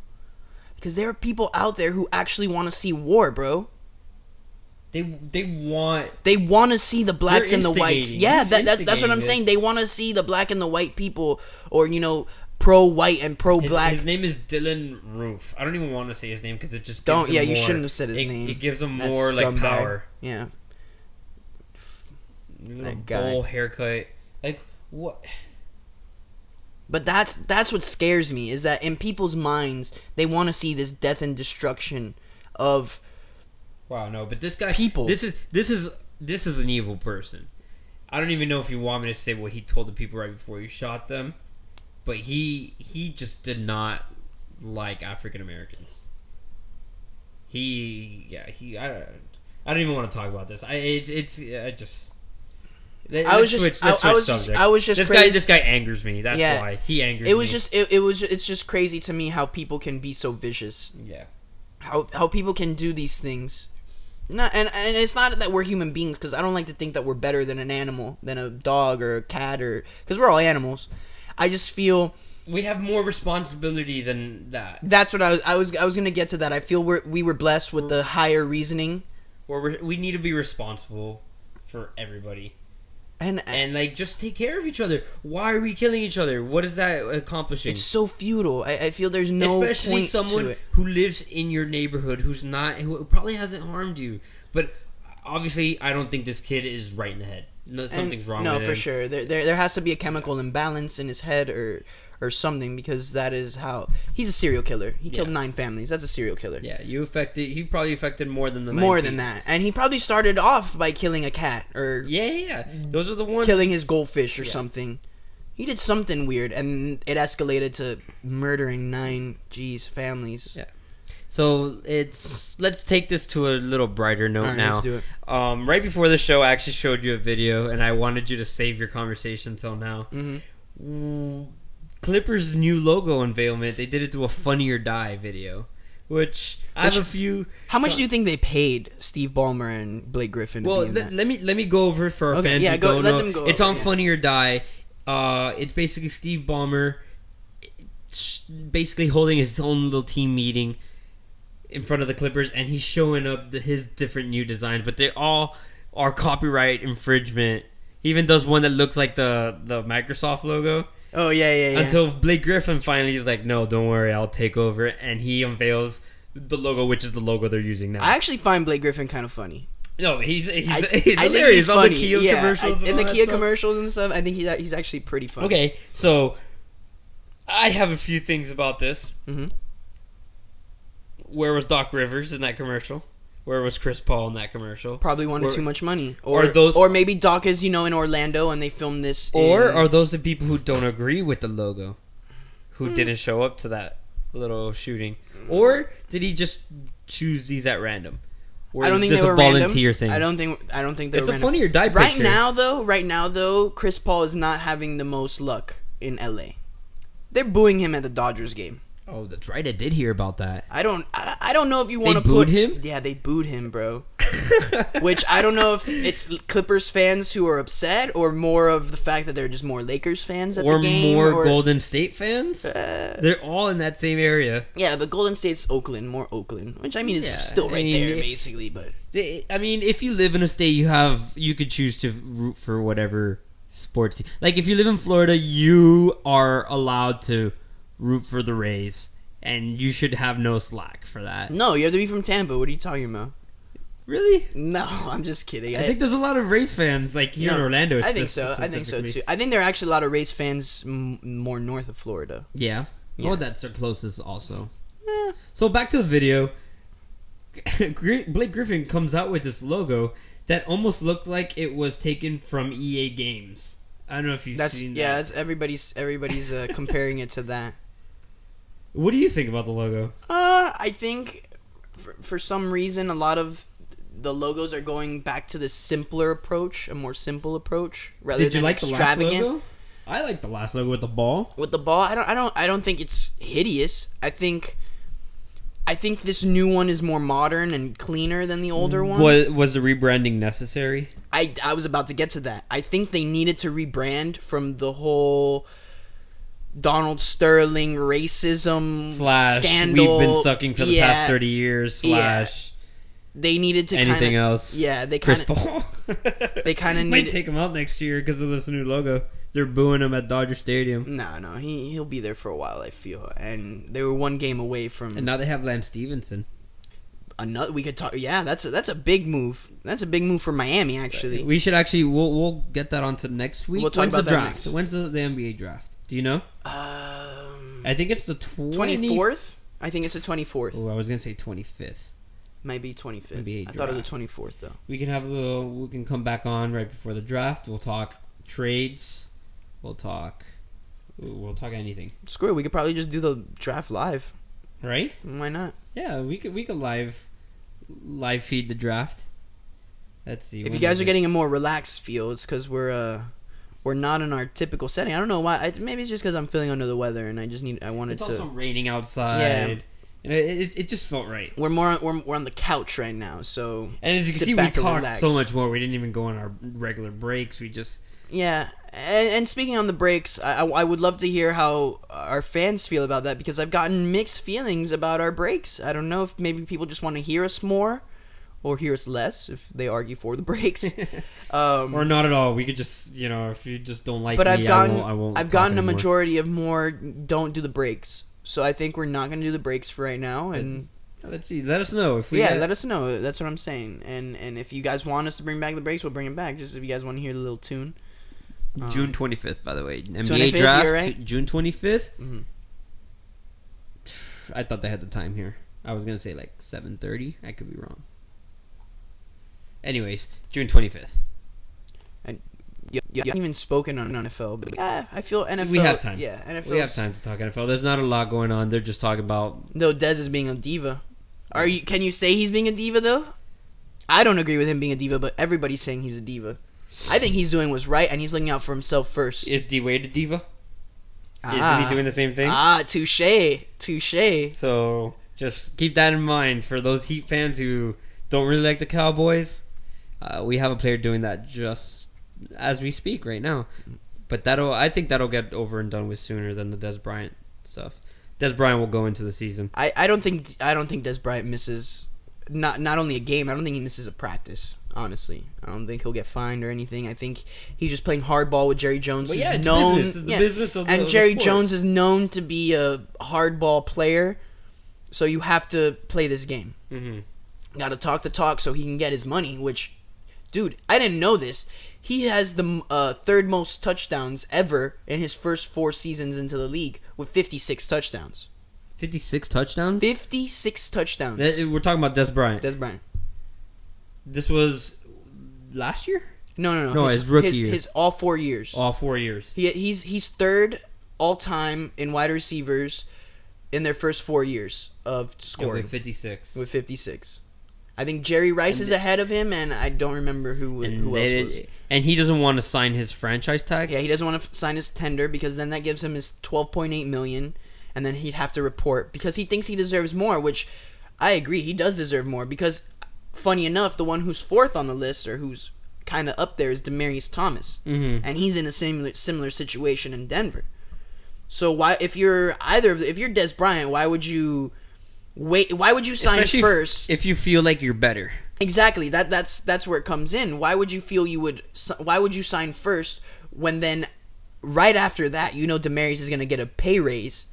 Because there are people out there who actually want to see war, bro. They want to see the blacks and the whites. instigating. Yeah, He's that's what I'm instigating saying. this. They want to see the black and the white people, or pro-white and pro-black. His name is Dylan Roof. I don't even want to say his name because it just Don't. gives Yeah, him you more, shouldn't have said his name. It gives him That more like scumbag. power. Yeah. Little guy. bowl haircut. Like what? But that's what scares me, is that in people's minds they want to see this death and destruction of Wow, no, but this guy, people. This is an evil person. I don't even know if you want me to say what he told the people right before he shot them, but he just did not like African Americans. I don't even want to talk about this. This guy angers me. That's why he angers me. It's just crazy to me how people can be so vicious. Yeah. How people can do these things. And it's not that we're human beings, because I don't like to think that we're better than an animal, than a dog or a cat, or because we're all animals. I just feel we have more responsibility than that. That's what I was gonna get to that. I feel we were blessed with the higher reasoning, or we need to be responsible for everybody. And like, just take care of each other. Why are we killing each other? What is that accomplishing? It's so futile. I feel there's no especially point someone to it. who lives in your neighborhood who probably hasn't harmed you. But obviously, I don't think this kid is right in the head. No, something's wrong with him. No, for sure. There has to be a chemical imbalance in his head or something, because that is how he's a serial killer. He killed 9 families. That's a serial killer. Yeah, he probably affected more than the more 9 than people. that. And he probably started off by killing a cat, or Yeah. Those are the ones killing his goldfish or something. He did something weird, and it escalated to murdering 9 families. Yeah. So let's take this to a little brighter note All right, now. let's do it. Right before the show, I actually showed you a video, and I wanted you to save your conversation till now. Clippers' new logo unveilment. They did it to a Funny or Die video, which I have a few. How much do you think they paid Steve Ballmer and Blake Griffin? Well, to be in that? let me go over it for our fans who don't let know. them go It's over, on Funny or Die. It's basically Steve Ballmer basically holding his own little team meeting in front of the Clippers, and he's showing up his different new designs, but they all are copyright infringement. He even does one that looks like the Microsoft logo. Oh, yeah. Until Blake Griffin finally is like, no, don't worry, I'll take over. And he unveils the logo, which is the logo they're using now. I actually find Blake Griffin kind of funny. No, he's I think hilarious. he's All the funny. Kia commercials and the all that Kia stuff. commercials and stuff. I think he's actually pretty funny. Okay, so I have a few things about this. Mm-hmm. Where was Doc Rivers in that commercial? Where was Chris Paul in that commercial? Probably wanted too much money, those- or maybe Doc is in Orlando and they filmed this. Or are those the people who don't agree with the logo, who didn't show up to that little shooting? Or did he just choose these at random? Or I don't is think this they were a volunteer random. thing? I don't think they It's were a random. Funny or Die picture. Right now though, Chris Paul is not having the most luck in LA. They're booing him at the Dodgers game. Oh, that's right. I did hear about that. I don't know if you want to booed put him? Yeah, they booed him, bro. Which I don't know if it's Clippers fans who are upset, or more of the fact that they're just more Lakers fans at Or the game, more Golden State fans. Uh, They're all in that same area. Yeah, but Golden State's more Oakland, which I mean is Yeah, still right I mean, there basically. But I mean, if you live in a state, you could choose to root for whatever sports team. Like if you live in Florida, you are allowed to root for the Rays, and you should have no slack for that. no, you have to be from Tampa. What are you talking about? Really? No, I'm just kidding. I think there's a lot of Rays fans like here in Orlando. I think so. specifically. Too. I think there are actually a lot of Rays fans more north of Florida. Yeah. Yeah. Oh, that's their closest also. So back to the video. Blake Griffin comes out with this logo that almost looked like it was taken from EA Games. I don't know if you've seen that. Yeah, that's everybody's comparing it to that. What do you think about the logo? I think for some reason a lot of the logos are going back to this simpler approach, a more simple approach rather Did you than like the extravagant. last logo? I like the last logo with the ball. With the ball, I don't think it's hideous. I think this new one is more modern and cleaner than the older one. Was the rebranding necessary? I was about to get to that. I think they needed to rebrand from the whole Donald Sterling racism / scandal. We've been sucking for the past 30 years / they needed to anything else. Yeah, they Chris kind of Paul. they kind of might take him out next year because of this new logo. They're booing him at Dodger Stadium. No, he'll be there for a while, I feel. And they were one game away from. And now they have Lance Stevenson. Another we could talk. Yeah, that's a big move. That's a big move for Miami, actually. We should actually we'll get that onto next week. We'll talk When's about the that draft? next. When's the NBA draft? Do you know? I think it's the 24th. I think it's the 24th. Oh, I was gonna say 25th. Might be 25th. NBA I thought it was draft. the 24th though. We can come back on right before the draft. We'll talk trades. We'll talk anything. Screw it. We could probably just do the draft live. Right? Why not? Yeah, we could live feed the draft. Let's see. If you guys are getting a more relaxed feel, it's because we're not in our typical setting. I don't know why. Maybe it's just because I'm feeling under the weather and I wanted it's to. It's also raining outside. Yeah. And it just felt right. We're on the couch right now, so. And as you can sit see, we back and talked relax. so much more. We didn't even go on our regular breaks. We just. Yeah, and speaking on the breaks, I would love to hear how our fans feel about that because I've gotten mixed feelings about our breaks. I don't know if maybe people just want to hear us more or hear us less if they argue for the breaks. Or not at all. We could just, if you just don't like but me, I've gotten I won't I've talk gotten a anymore. majority of more don't do the breaks. So I think we're not going to do the breaks for right now and let's see. Let us know if we. let us know. That's what I'm saying. And if you guys want us to bring back the breaks, we'll bring it back. Just if you guys want to hear the little tune. June 25th, by the way. NBA 25th, draft, you're right. June 25th. Mm-hmm. I thought they had the time here. I was going to say like 7:30. I could be wrong. Anyways, June 25th. And you haven't even spoken on NFL, but I feel NFL. We have time. Yeah, NFL. We have time to talk NFL. There's not a lot going on. They're just talking about. No, Dez is being a diva. Can you say he's being a diva though? I don't agree with him being a diva, but everybody's saying he's a diva. I think he's doing what's right, and he's looking out for himself first. Is D Wade a diva? Isn't he doing the same thing? Touche. So just keep that in mind for those Heat fans who don't really like the Cowboys. We have a player doing that just as we speak right now. But I think that'll get over and done with sooner than the Dez Bryant stuff. Dez Bryant will go into the season. I don't think Dez Bryant misses not only a game. I don't think he misses a practice. Honestly, I don't think he'll get fined or anything. I think he's just playing hardball with Jerry Jones. Well, who's yeah, it's known, business. It's the business of the and Jerry sport. Jones is known to be a hardball player, so you have to play this game. Mm-hmm. Got to talk the talk so he can get his money. Which, dude, I didn't know this. He has the third most touchdowns ever in his first 4 seasons into the league with 56 touchdowns. 56 touchdowns? 56 touchdowns. We're talking about Dez Bryant. Dez Bryant. This was last year? No. No, his rookie year. His all 4 years. All 4 years. He's third all time in wide receivers in their first 4 years of scoring. With 56. With 56. I think Jerry Rice is ahead of him, and I don't remember who else was. And he doesn't want to sign his franchise tag? Yeah, he doesn't want to sign his tender because then that gives him his $12.8 million, and then he'd have to report because he thinks he deserves more, which I agree, he does deserve more because, funny enough, the one who's fourth on the list or who's kind of up there is Demaryius Thomas, and he's in a similar situation in Denver. So why, if you're Dez Bryant, why would you wait? Why would you sign Especially first? If you feel like you're better. Exactly. That's where it comes in. Why would you feel why would you sign first when then right after that Demaryius is going to get a pay raise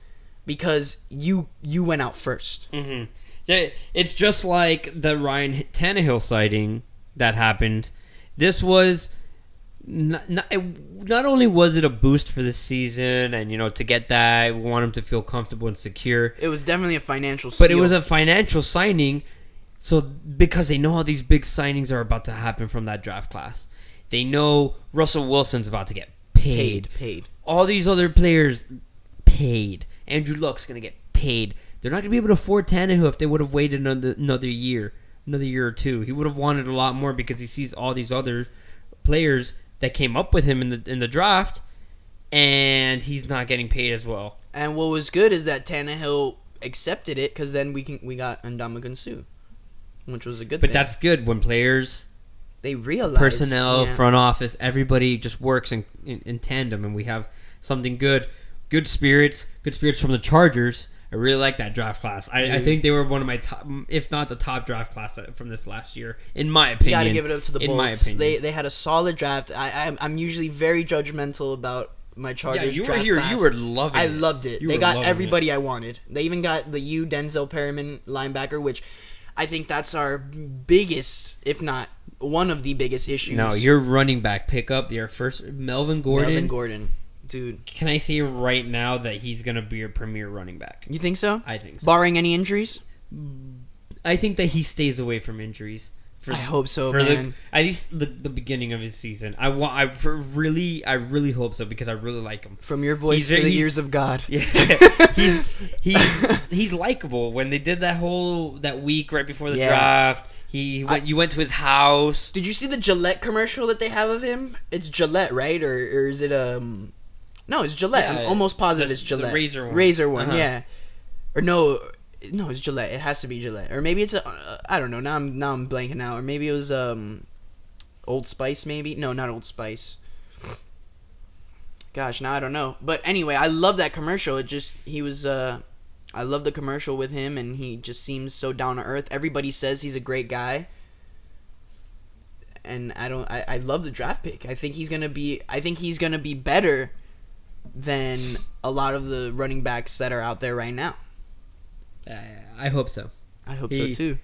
because you went out first. Mm-hmm. It's just like the Ryan Tannehill sighting that happened. This was not only was it a boost for the season, and to get that, we want him to feel comfortable and secure. It was definitely a financial steal. But it was a financial signing So because they know all these big signings are about to happen from that draft class, they know Russell Wilson's about to get paid. All these other players paid. Andrew Luck's gonna get paid. They're not gonna be able to afford Tannehill if they would have waited another year or two. He would have wanted a lot more because he sees all these other players that came up with him in the draft, and he's not getting paid as well. And what was good is that Tannehill accepted it because then we got Ndamukong Suh, which was a good thing. But that's good when players, they realize personnel, front office, everybody just works in tandem, and we have something good. Good spirits from the Chargers. I really like that draft class. I think they were one of my top, if not the top draft class from this last year, in my opinion. You got to give it up to the Bulls. In my opinion. They had a solid draft. I'm usually very judgmental about my Chargers you draft were here. class. You were loving it. I loved it. They got everybody I wanted. They even got the Denzel Perriman linebacker, which I think that's our biggest, if not one of the biggest issues. No, your running back pickup, your first Melvin Gordon. Dude. Can I say right now that he's going to be your premier running back? You think so? I think so. Barring any injuries? I think that he stays away from injuries. I hope so, man. At least the beginning of his season. I really hope so because I really like him. From your voice to the ears of God. Yeah, he's likable. When they did that week right before the draft, you went to his house. Did you see the Gillette commercial that they have of him? It's Gillette, right? Or is it No, it's Gillette. Yeah, I'm almost positive it's Gillette. The Razor one, yeah. Or no, it's Gillette. It has to be Gillette. Or maybe it's I don't know. Now I'm blanking out. Or maybe it was Old Spice. Maybe no, not Old Spice. Gosh, now I don't know. But anyway, I love that commercial. I love the commercial with him, and he just seems so down to earth. Everybody says he's a great guy. And I love the draft pick. I think he's gonna be better than a lot of the running backs that are out there right now. I hope so. I hope so too.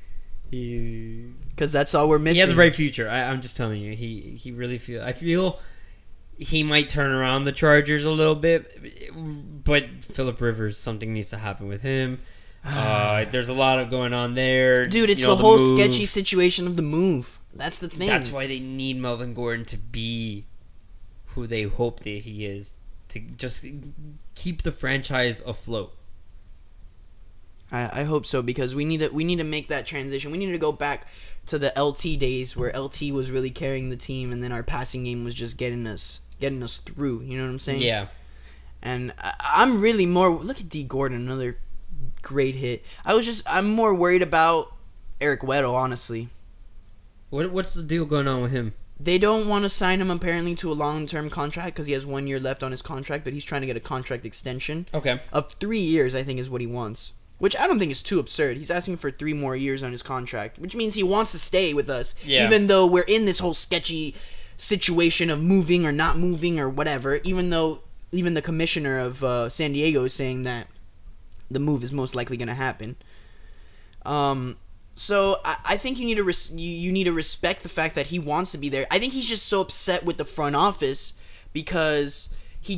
Because that's all we're missing. He has a bright future. I'm just telling you. He really I feel he might turn around the Chargers a little bit, but Phillip Rivers, something needs to happen with him. There's a lot going on there. Dude, it's the whole sketchy situation of the move. That's the thing. That's why they need Melvin Gordon to be who they hope that he is, to just keep the franchise afloat. I hope so, because we need to make that transition. We need to go back to the LT days where LT was really carrying the team, and then our passing game was just getting us through. You know what I'm saying? Yeah. And I'm really more. Look at D Gordon, another great hit. I'm more worried about Eric Weddle, honestly. What's the deal going on with him? They don't want to sign him apparently to a long-term contract because he has 1 year left on his contract, but he's trying to get a contract extension. Okay. Of 3 years, I think, is what he wants. Which I don't think is too absurd. He's asking for 3 more years on his contract, which means he wants to stay with us, even though we're in this whole sketchy situation of moving or not moving or whatever, even though even the commissioner of San Diego is saying that the move is most likely going to happen. So I think you need to you need to respect the fact that he wants to be there. I think he's just so upset with the front office because he's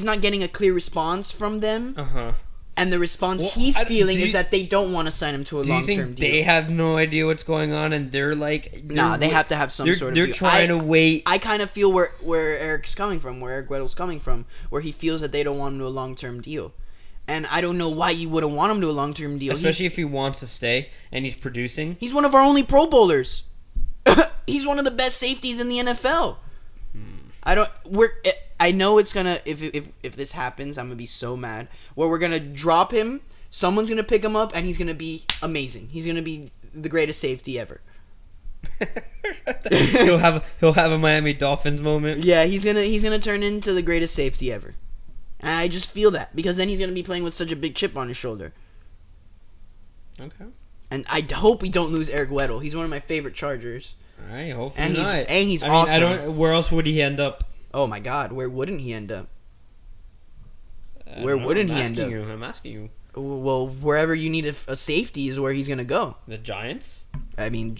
not getting a clear response from them. Uh-huh. And the response he's feeling is that they don't want to sign him to a long-term deal. Do you think they have no idea what's going on and they're like... Nah, they have to have some sort of deal. They're trying to wait. I kind of feel where Eric's coming from, where Eric Weddle's coming from, where he feels that they don't want him to a long-term deal. And I don't know why you wouldn't want him to a long-term deal. Especially if he wants to stay and he's producing. He's one of our only Pro Bowlers. He's one of the best safeties in the NFL. I know it's gonna if this happens, I'm gonna be so mad. Where we're gonna drop him, someone's gonna pick him up, and he's gonna be amazing. He's gonna be the greatest safety ever. he'll have a Miami Dolphins moment. Yeah, he's gonna turn into the greatest safety ever. And I just feel that because then he's gonna be playing with such a big chip on his shoulder. Okay. And I hope we don't lose Eric Weddle. He's one of my favorite Chargers. All right, hopefully not. And he's awesome. Where else would he end up? Oh my God, where wouldn't he end up? Where wouldn't he end up? I'm asking you. Well, wherever you need a safety is where he's gonna go. The Giants? I mean,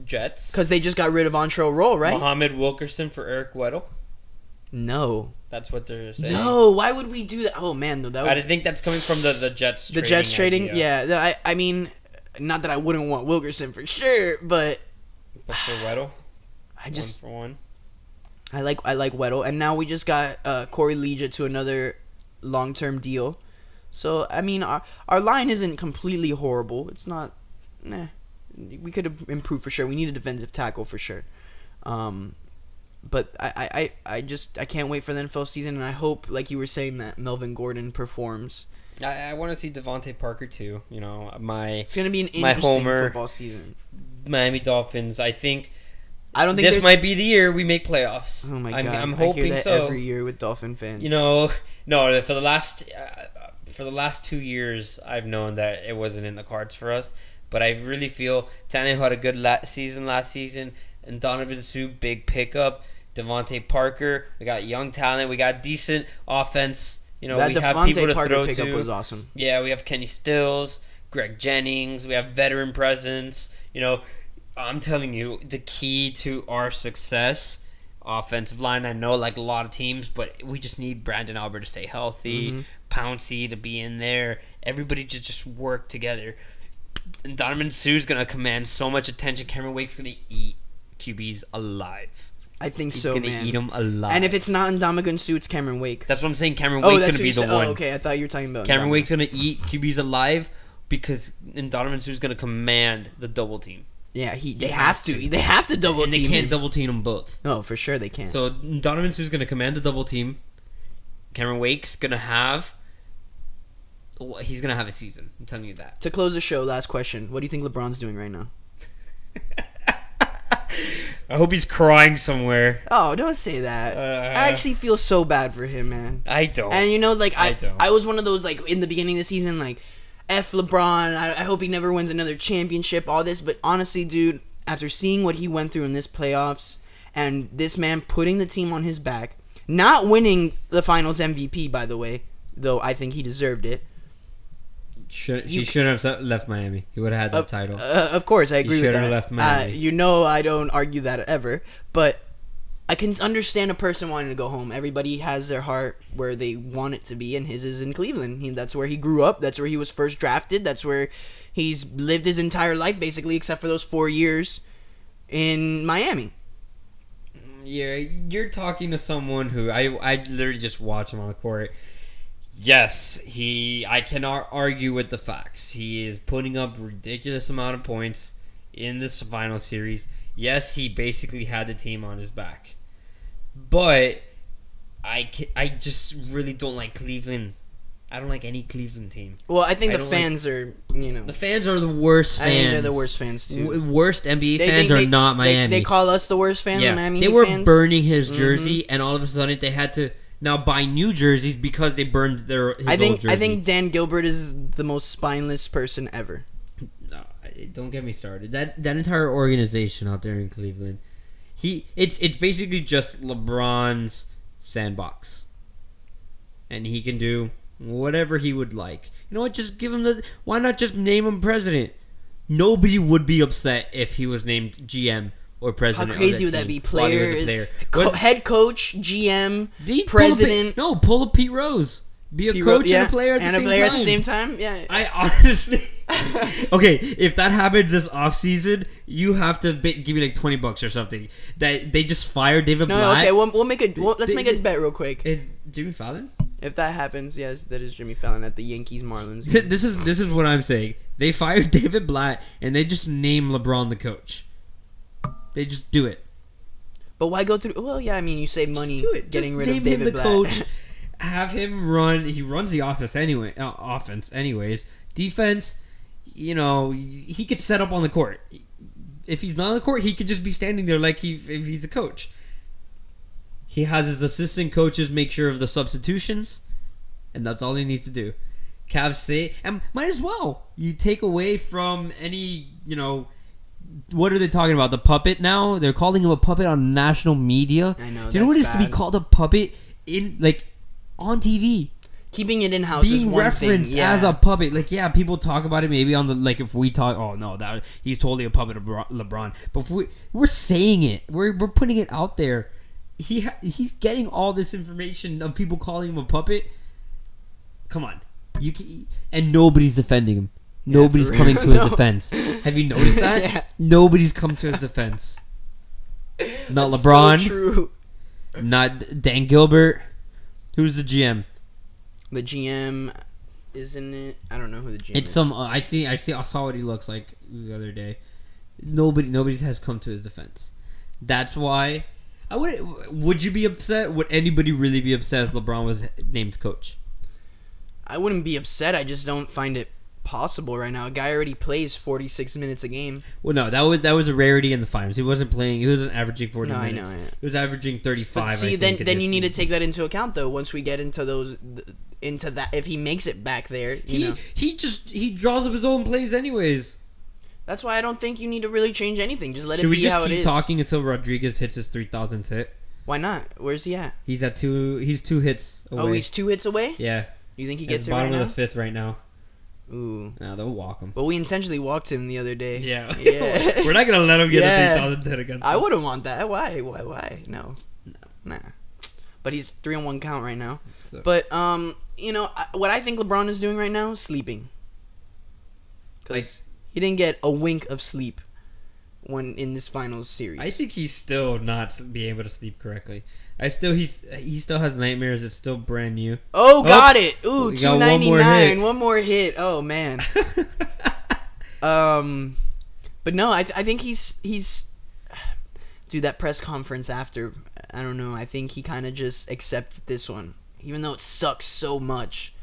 Jets? Because they just got rid of Antrell Roll, right? Muhammad Wilkerson for Eric Weddle? No. That's what they're saying. No, why would we do that? Oh man, though. I think that's coming from the Jets. The Jets trading, idea. yeah. I mean, not that I wouldn't want Wilkerson for sure, but But for Weddle, I just 1 for 1. I like Weddle, and now we just got Corey Legia to another long-term deal. So I mean, our line isn't completely horrible. It's not. We could have improved for sure. We need a defensive tackle for sure. But I can't wait for the NFL season, and I hope, like you were saying, that Melvin Gordon performs. I want to see Devontae Parker too. You know, It's gonna be an my interesting homer, football season. Miami Dolphins. I think don't think this might be the year we make playoffs. Oh my god! I'm I hoping hear that so. every year with Dolphin fans. You know, no, for the last 2 years, I've known that it wasn't in the cards for us. But I really feel Tannehill had a good season last season, and Donovan Sue, big pickup. Devontae Parker, we got young talent, we got decent offense. You know, that we Devontae have people to Parker throw pickup to. was awesome. Yeah, we have Kenny Stills, Greg Jennings, we have veteran presence. You know, I'm telling you, the key to our success, offensive line, I know like a lot of teams, but we just need Brandon Albert to stay healthy, Pouncey to be in there, everybody to just work together. And Donovan Sue's going to command so much attention. Cameron Wake's going to eat QBs alive. I think He's so, man. He's going to eat them alive. And if it's not Ndamukong Suh, it's Cameron Wake. That's what I'm saying. Cameron Wake's going to be the one. Oh, okay. I thought you were talking about Cameron Ndamukong. Wake's going to eat QBs alive because Donovan Sue's going to command the double team. Yeah, they have to. They have to double and team. they can't him. double team them both. No, for sure they can. So Donovan Sue's going to command the double team. Cameron Wake's going to have... He's going to have a season. I'm telling you that. To close the show, last question. What do you think LeBron's doing right now? I hope he's crying somewhere. Oh, don't say that. I actually feel so bad for him, man. I don't. And you know, like I was one of those, like, in the beginning of the season, like, F LeBron, I hope he never wins another championship, all this. But honestly, dude, after seeing what he went through in this playoffs, and this man putting the team on his back, not winning the Finals MVP, by the way, though I think he deserved it. He shouldn't have left Miami. He would have had that title. Of course, I agree with that. He should have left Miami. You know I don't argue that ever, but I can understand a person wanting to go home. Everybody has their heart where they want it to be, and his is in Cleveland. That's where he grew up. That's where he was first drafted. That's where he's lived his entire life, basically, except for those 4 years in Miami. Yeah, you're talking to someone who I literally just watch him on the court. Yes, I cannot argue with the facts. He is putting up ridiculous amount of points in this final series. Yes, he basically had the team on his back. But I just really don't like Cleveland. I don't like any Cleveland team. Well, I think the fans are, you know. The fans are the worst fans. I think they're the worst fans, too. Worst NBA fans are not Miami. They call us the worst fans, yeah, Miami they were fans. burning his jersey, and all of a sudden they had to now buy new jerseys because they burned his old jersey. I think Dan Gilbert is the most spineless person ever. No, don't get me started. That entire organization out there in Cleveland, it's basically just LeBron's sandbox, and he can do whatever he would like. You know what? Just give him why not just name him president? Nobody would be upset if he was named GM or president. How crazy would that be? Player. Head coach, GM, president. Pull a Pete Rose. Be a coach and a player at the same time. Yeah. I honestly... Okay, if that happens this offseason, you have to give me like $20 or something. That they just fire David Blatt. No, okay, let's make a bet real quick. It's Jimmy Fallon? If that happens, yes, that is Jimmy Fallon at the Yankees Marlins game. This is what I'm saying. They fired David Blatt and they just name LeBron the coach. They just do it. But why go through? Well, yeah, I mean, you save money getting rid of David David Blatt. Coach. Have him run. He runs the offense anyways. Defense, you know, he could set up on the court. If he's not on the court, he could just be standing there like if he's a coach. He has his assistant coaches make sure of the substitutions, and that's all he needs to do. Cavs say, and might as well. You take away from any, you know, what are they talking about? The puppet now? They're calling him a puppet on national media. I know. Do you know what it is to be called a puppet on TV? Keeping it in house is one thing. Being referenced as a puppet. Like, yeah, people talk about it maybe on the, like, if we talk, oh no, that he's totally a puppet of LeBron. But if we're saying it. We're putting it out there. He's getting all this information of people calling him a puppet. Come on. And nobody's defending him. Nobody's for real. coming to his No. defense. Have you noticed that? Yeah. Nobody's come to his defense. Not That's LeBron. So true. Not Dan Gilbert. Who's the GM? The GM, isn't it? I don't know who the GM It's is. some. I saw what he looks like the other day. Nobody has come to his defense. That's why. Would you be upset? Would anybody really be upset if LeBron was named coach? I wouldn't be upset. I just don't find it possible right now. A guy already plays 46 minutes a game. Well, no, that was a rarity in the finals. He wasn't playing. He wasn't averaging 40 No, I minutes. know, yeah. He was averaging 35. But see, I think, then you need to take that into account though. Once we get into that, if he makes it back there, you know. He draws up his own plays anyways. That's why I don't think you need to really change anything. Just let Should it we be just how it keep is. talking until Rodriguez hits his 3,000th hit? Why not? Where's he at? He's at two. He's 2 hits away. Oh, he's 2 hits away. Yeah. You think he It's gets it bottom right now? of the 5th right now. Ooh. No, they'll walk him. But we intentionally walked him the other day. Yeah. Yeah. We're not gonna let him get Yeah. a 3,000 hit against I us. wouldn't want that. Why? No. Nah. But he's 3-1 count right now. So- But what I think LeBron is doing right now is sleeping. Because he didn't get a wink of sleep when in this finals series. I think he's still not being able to sleep correctly. He still has nightmares. It's still brand new. Oh, got it. Ooh, we got one more 299. hit. One more hit. Oh man. But no, I think he's dude, that press conference after, I don't know, I think he kind of just accepted this one, even though it sucks so much.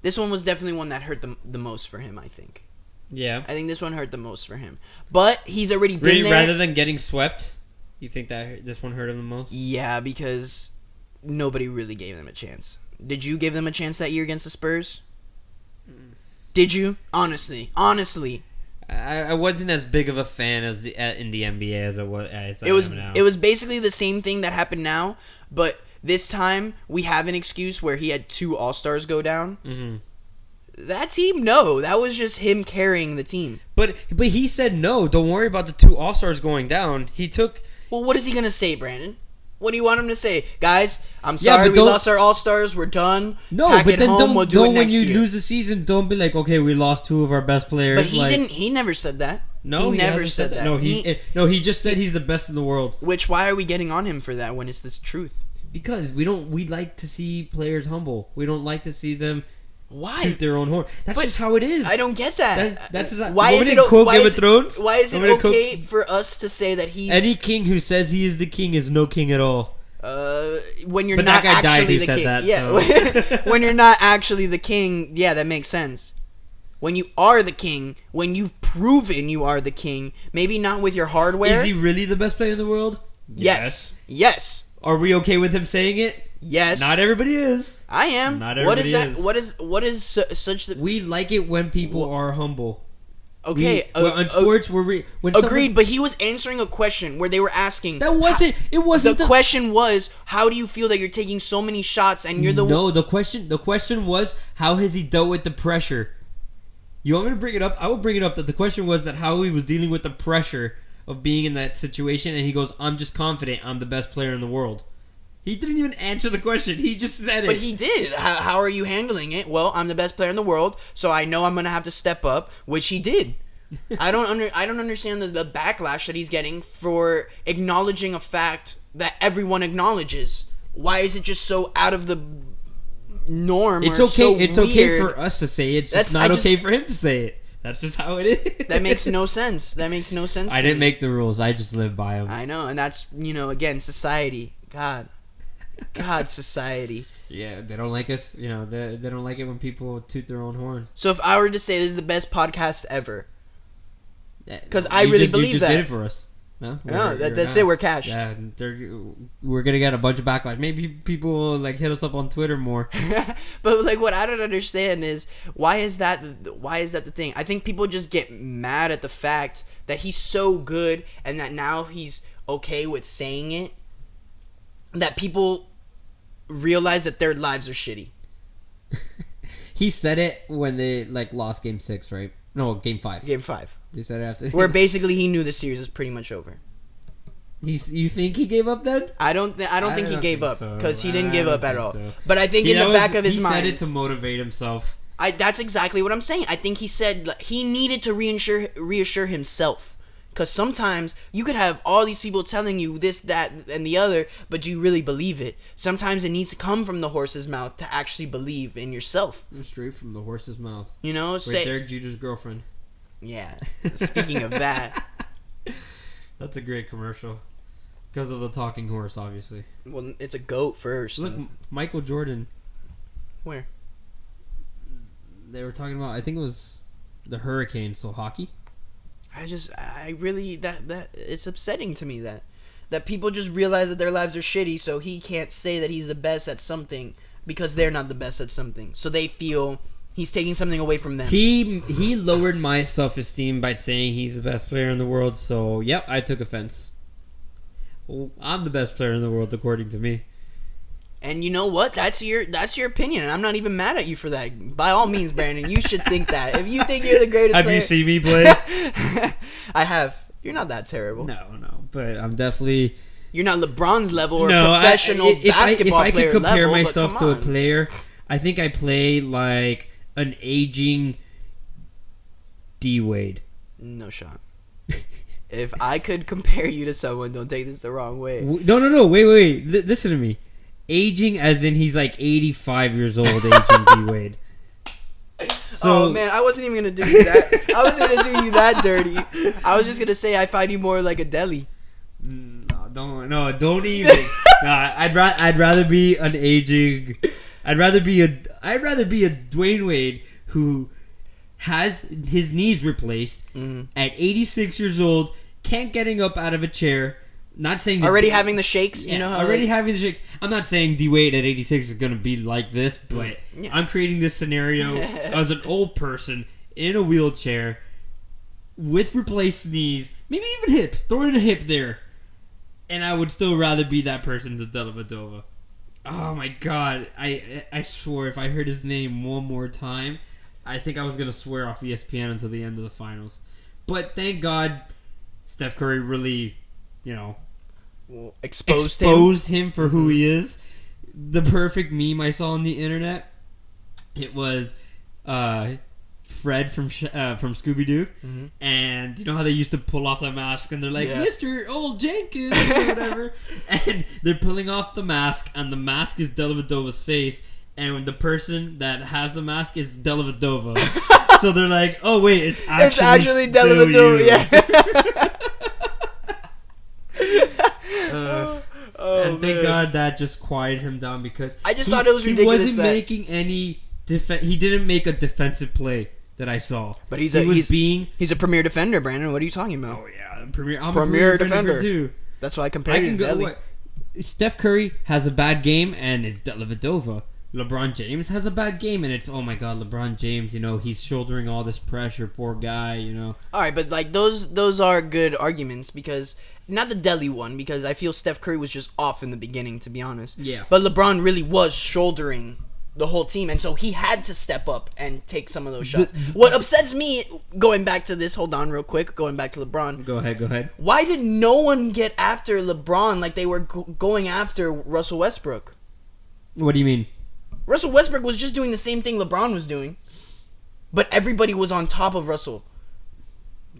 This one was definitely one that hurt the most for him, I think. Yeah. I think this one hurt the most for him. But he's already been Really, there. rather than getting swept, you think that this one hurt him the most? Yeah, because nobody really gave them a chance. Did you give them a chance that year against the Spurs? Did you? Honestly. I wasn't as big of a fan as in the NBA as I am now. It was basically the same thing that happened now, but this time we have an excuse where he had 2 All-Stars go down. Mm-hmm. That team, no. That was just him carrying the team. But he said no. Don't worry about the 2 All-Stars going down. He took. Well, what is he going to say, Brandon? What do you want him to say? Guys, I'm sorry we lost our All-Stars. We're done. No, Pack but it then home. We'll do it don't when next you year. lose the season, don't be like, okay, we lost 2 of our best players. But he didn't. He never said that. No, he never hasn't said that. No, he just said he's the best in the world. Why are we getting on him for that when it's the truth? Because we like to see players humble. We don't like to see them Why? toot their own horn. That's But just how it is. I don't get that. That's just, why is it quote why Game is of Thrones? Why is it Want me to okay quote- for us to say that he's Any king who says he is the king is no king at all. when you're But not that guy died actually who the said king? that, Yeah, so. when you're not actually the king, yeah, that makes sense. When you are the king, when you've proven you are the king, maybe not with your hardware. Is he really the best player in the world? Yes. Are we okay with him saying it? Yes. Not everybody is. I am. Not What is everybody that? is. What is such the We like it when people are humble. okay? On sports, when agreed. But he was answering a question where they were asking. That wasn't. It wasn't The question was, how do you feel that you're taking so many shots and you're the No, the question was, how has he dealt with the pressure? You want me to bring it up? I will bring it up. That the question was that how he was dealing with the pressure of being in that situation, and he goes, "I'm just confident. I'm the best player in the world." He didn't even answer the question. He just said it. But he did. How are you handling it? Well, I'm the best player in the world, so I know I'm gonna have to step up, which he did. I don't understand the backlash that he's getting for acknowledging a fact that everyone acknowledges. Why is it just so out of the norm? It's or okay. so It's okay weird? for us to say it. It's That's- just not I just- okay for him to say it. That's just how it is. That makes no sense. That makes no sense. I to didn't me. make the rules. I just live by them. I know, and that's again society. God, society. Yeah, they don't like us. They don't like it when people toot their own horn. So if I were to say this is the best podcast ever, 'Cause You I really just- believe you just that. did it for us. No, that's it. We're cash. Yeah, we're gonna get a bunch of backlash. Maybe people will hit us up on Twitter more. But what I don't understand is why is that the thing? I think people just get mad at the fact that he's so good and that now he's okay with saying it. That people realize that their lives are shitty. He said it when they lost Game 6, right? No, Game 5. Game 5. They said it after. Where basically he knew the series was pretty much over. You think he gave up then? I don't think he gave up so. because he didn't I give don't up at think all. so. But I think in the back of his he mind, said it to motivate himself. That's exactly what I'm saying. I think he said he needed to reassure himself. Because sometimes you could have all these people telling you this, that, and the other, but do you really believe it? Sometimes it needs to come from the horse's mouth to actually believe in yourself. Straight from the horse's mouth. You know? Right, Derek Jeter's girlfriend. Yeah. Speaking of that. That's a great commercial. Because of the talking horse, obviously. Well, it's a goat first. Look, Michael Jordan. Where? They were talking about, I think it was the Hurricane, so hockey. I really, that it's upsetting to me that people just realize that their lives are shitty, so he can't say that he's the best at something because they're not the best at something. So they feel he's taking something away from them. He lowered my self-esteem by saying he's the best player in the world, so yep, I took offense. Well, I'm the best player in the world according to me. And you know what? That's your opinion, and I'm not even mad at you for that. By all means, Brandon, you should think that. If you think you're the greatest Have player... you seen me play? I have. You're not that terrible. No, but I'm definitely... You're not LeBron's level or professional basketball player level. If I could compare myself to a player, I think I play like an aging D-Wade. No shot. If I could compare you to someone, don't take this the wrong way. No, wait. Listen to me. Aging as in he's like 85 years old, aging D-Wade. So, oh, man, I wasn't even going to do you that. I wasn't going to do you that dirty. I was just going to say I find you more like a deli. Don't even. I'd rather be an aging... I'd rather be a Dwayne Wade who has his knees replaced at 86 years old, can't getting up out of a chair. Not saying that already having the shakes, yeah, you know how having the shakes. I'm not saying D-Wade at 86 is gonna be like this, but I'm creating this scenario as an old person in a wheelchair with replaced knees, maybe even hips. Throw in a hip there, and I would still rather be that person than Dellavedova. Oh my god! I swore if I heard his name one more time, I think I was gonna swear off ESPN until the end of the finals. But thank God, Steph Curry really, exposed him for who he is. The perfect meme I saw on the internet, it was Fred from Scooby-Doo, and you know how they used to pull off the mask and they're like, Mr. Old Jenkins or whatever, and they're pulling off the mask and the mask is Dellavedova's face, and the person that has the mask is Dellavedova. So they're like, oh wait, it's actually Dellavedova. Yeah. And thank God that just quieted him down because I just thought it was ridiculous. He wasn't making any he didn't make a defensive play that I saw. But he's a premier defender, Brandon. What are you talking about? Oh yeah, I'm a premier defender too. That's why I compared you to Delly. Steph Curry has a bad game and it's Dellavedova. LeBron James has a bad game and it's, oh my God, LeBron James, he's shouldering all this pressure, poor guy, All right, but like those are good arguments because not the Delly one because I feel Steph Curry was just off in the beginning, to be honest. Yeah. But LeBron really was shouldering the whole team, and so he had to step up and take some of those shots. What upsets me, going back to this, hold on real quick, going back to LeBron. Go ahead. Why did no one get after LeBron like they were going after Russell Westbrook? What do you mean? Russell Westbrook was just doing the same thing LeBron was doing, but everybody was on top of Russell.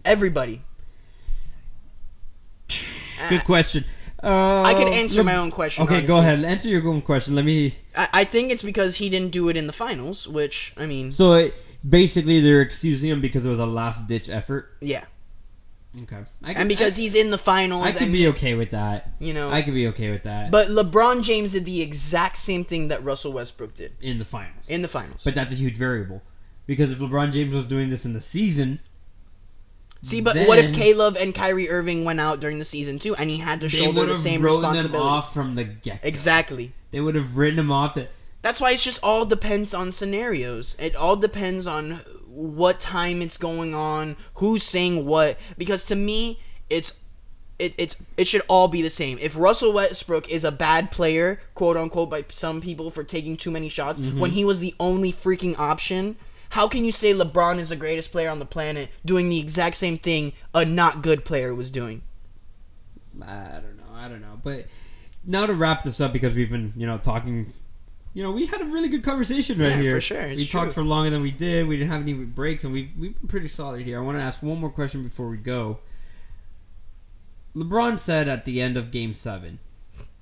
Everybody. Good question. I could answer my own question. Okay, honestly. Go ahead. Answer your own question. Let me... I think it's because he didn't do it in the finals, which, I mean... So, basically, they're excusing him because it was a last-ditch effort? Yeah. Okay. Because he's in the finals. I could be okay with that. I could be okay with that. But LeBron James did the exact same thing that Russell Westbrook did. In the finals. But that's a huge variable. Because if LeBron James was doing this in the season... See, but what if Caleb and Kyrie Irving went out during the season too, and he had to shoulder the same responsibility? They would have written them off from the get-go. Exactly. They would have written them off. That's why it's just all depends on scenarios. It all depends on what time it's going on, who's saying what. Because to me, it should all be the same. If Russell Westbrook is a bad player, quote unquote, by some people for taking too many shots, when he was the only freaking option. How can you say LeBron is the greatest player on the planet doing the exact same thing a not good player was doing? I don't know. But now to wrap this up, because we've been, talking we had a really good conversation right here. For sure. It's we true. talked for longer than we did. We didn't have any breaks, and we've been pretty solid here. I want to ask one more question before we go. LeBron said at the end of Game 7,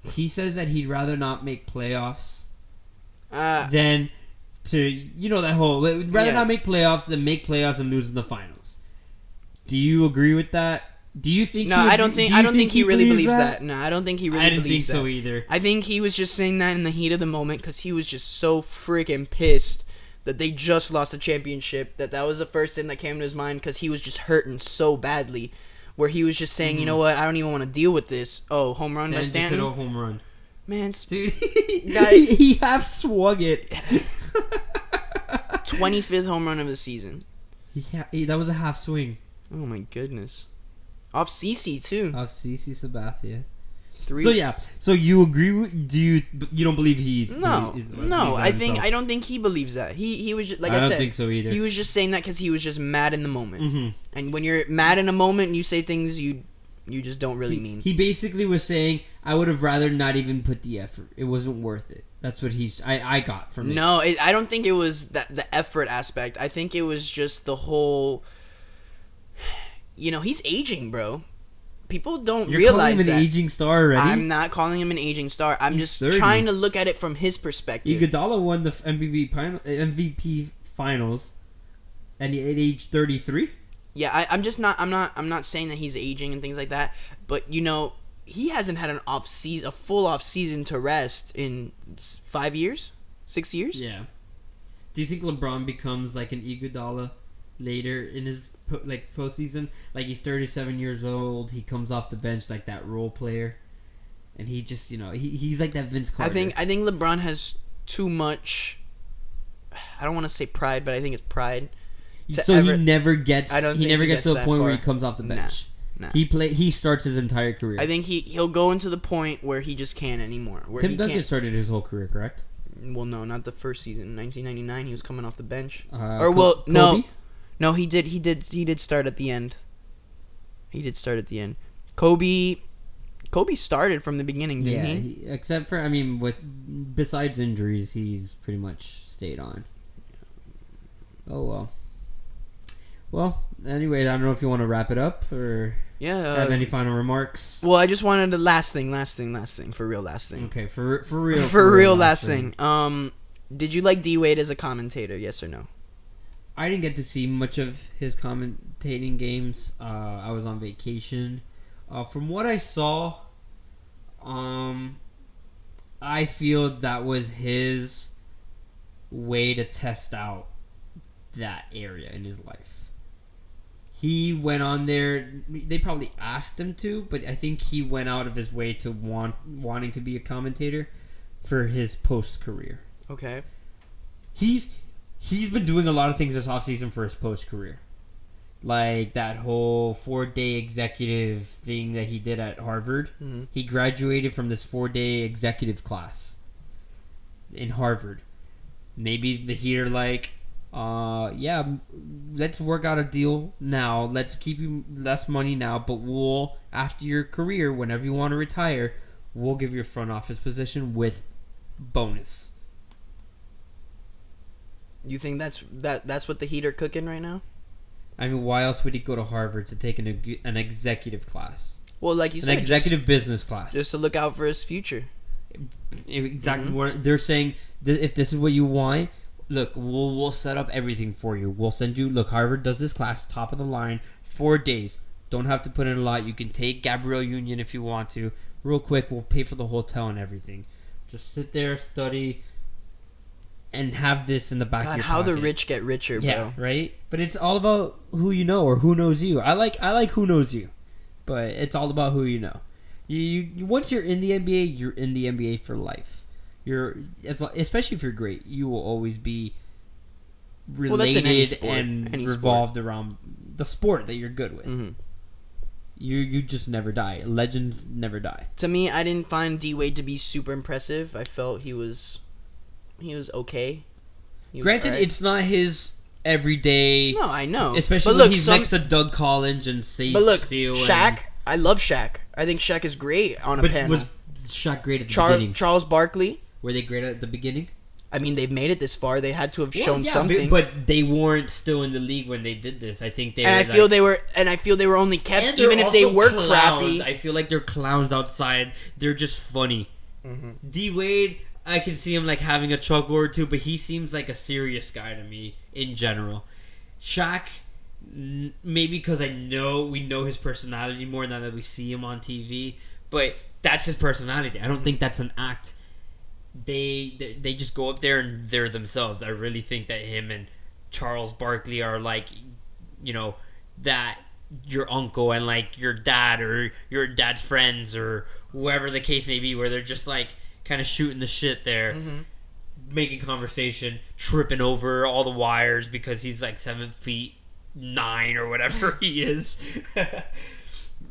he says that he'd rather not make playoffs than to, that whole, rather not make playoffs than make playoffs and lose in the finals. Do you agree with that? Do you think? No, I don't think he really believes that. No, I don't think he really believes that. I didn't think so either. I think he was just saying that in the heat of the moment because he was just so freaking pissed that they just lost the championship. That was the first thing that came to his mind because he was just hurting so badly. Where he was just saying, you know what, I don't even want to deal with this. Oh, home run by Stanton. Just hit a home run. Man, dude, he half swung it. 25th home run of the season. Yeah, that was a half swing. Oh my goodness. Off CC too. Off CC Sabathia. 3. So you agree with? You don't believe he? No. I don't think he believes that. He was just, like I said. I don't think so either. He was just saying that because he was just mad in the moment. Mm-hmm. And when you're mad in a moment, and you say things you just don't really mean. He basically was saying, I would have rather not even put the effort. It wasn't worth it. That's what I got from it. No, I don't think it was the effort aspect. I think it was just the whole. He's aging, bro. People don't You're realize calling him an aging star already? I'm not calling him an aging star. I'm just 30. trying to look at it from his perspective. Iguodala won the MVP finals, and at age 33. Yeah, I'm not saying that he's aging and things like that, but he hasn't had a full off season to rest in 5 years, 6 years. Yeah. Do you think LeBron becomes like an Iguodala later in his postseason? Like he's 37 years old, he comes off the bench like that role player, and he just he's like that Vince Carter. I think LeBron has too much. I don't want to say pride, but I think it's pride. He never gets. He never gets to the point far. where he comes off the bench. Nah. He starts his entire career. I think he'll go into the point where he just can't anymore. Tim Duncan started his whole career, correct? Well, no, not the first season. 1999, he was coming off the bench. Kobe? No, he did start at the end. Kobe started from the beginning, didn't he? Except for besides injuries, he's pretty much stayed on. Oh well. Well, anyway, I don't know if you want to wrap it up or have any final remarks. Well, I just wanted the last thing, for real, last thing. Okay, for real. For real, last thing. Did you like D-Wade as a commentator? Yes or no? I didn't get to see much of his commentating games. I was on vacation. From what I saw, I feel that was his way to test out that area in his life. He went on there. They probably asked him to, but I think he went out of his way to wanting to be a commentator for his post career. Okay. He's been doing a lot of things this offseason for his post career, like that whole 4-day executive thing that he did at Harvard. Mm-hmm. He graduated from this 4-day executive class in Harvard. Maybe the Heat are like, let's work out a deal now. Let's keep you less money now, but we'll, after your career, whenever you want to retire, we'll give you a front office position with bonus. You think that's what the Heat are cooking right now? Why else would he go to Harvard to take an executive class? Well, like you said, an executive business class, just to look out for his future. Exactly what they're saying. If this is what you want, look, we'll set up everything for you. We'll send you. Look, Harvard does this class, top of the line, 4 days. Don't have to put in a lot. You can take Gabrielle Union if you want to. Real quick, we'll pay for the hotel and everything. Just sit there, study, and have this in the back of your how pocket. the rich get richer, bro. Yeah, right? But it's all about who you know or who knows you. I like who knows you. But it's all about who you know. You once you're in the NBA, you're in the NBA for life. Especially if you're great, you will always be related and revolved around the sport that you're good with. Mm-hmm. You just never die. Legends never die. To me, I didn't find D-Wade to be super impressive. I felt he was okay. Granted, it's not his everyday. No, I know. Especially when he's next to Doug Collins and Sage Steele. Shaq. I love Shaq. I think Shaq is great on a panel. Was Shaq great at the beginning? Charles Barkley. Were they great at the beginning? I mean, they've made it this far. They had to have Well, shown yeah, something. but they weren't still in the league when they did this. I think they. And were I feel like, they were. And I feel they were only kept, and they're even if they also were clowns. crappy. I feel like they're clowns outside. They're just funny. D Wade, I can see him like having a chuckle or two, but he seems like a serious guy to me in general. Shaq, maybe because we know his personality more now that we see him on TV, but that's his personality. I don't think that's an act. They just go up there and they're themselves. I really think that him and Charles Barkley are like, that your uncle and like your dad or your dad's friends or whoever the case may be, where they're just like kind of shooting the shit there, making conversation, tripping over all the wires because he's like 7'9" or whatever he is.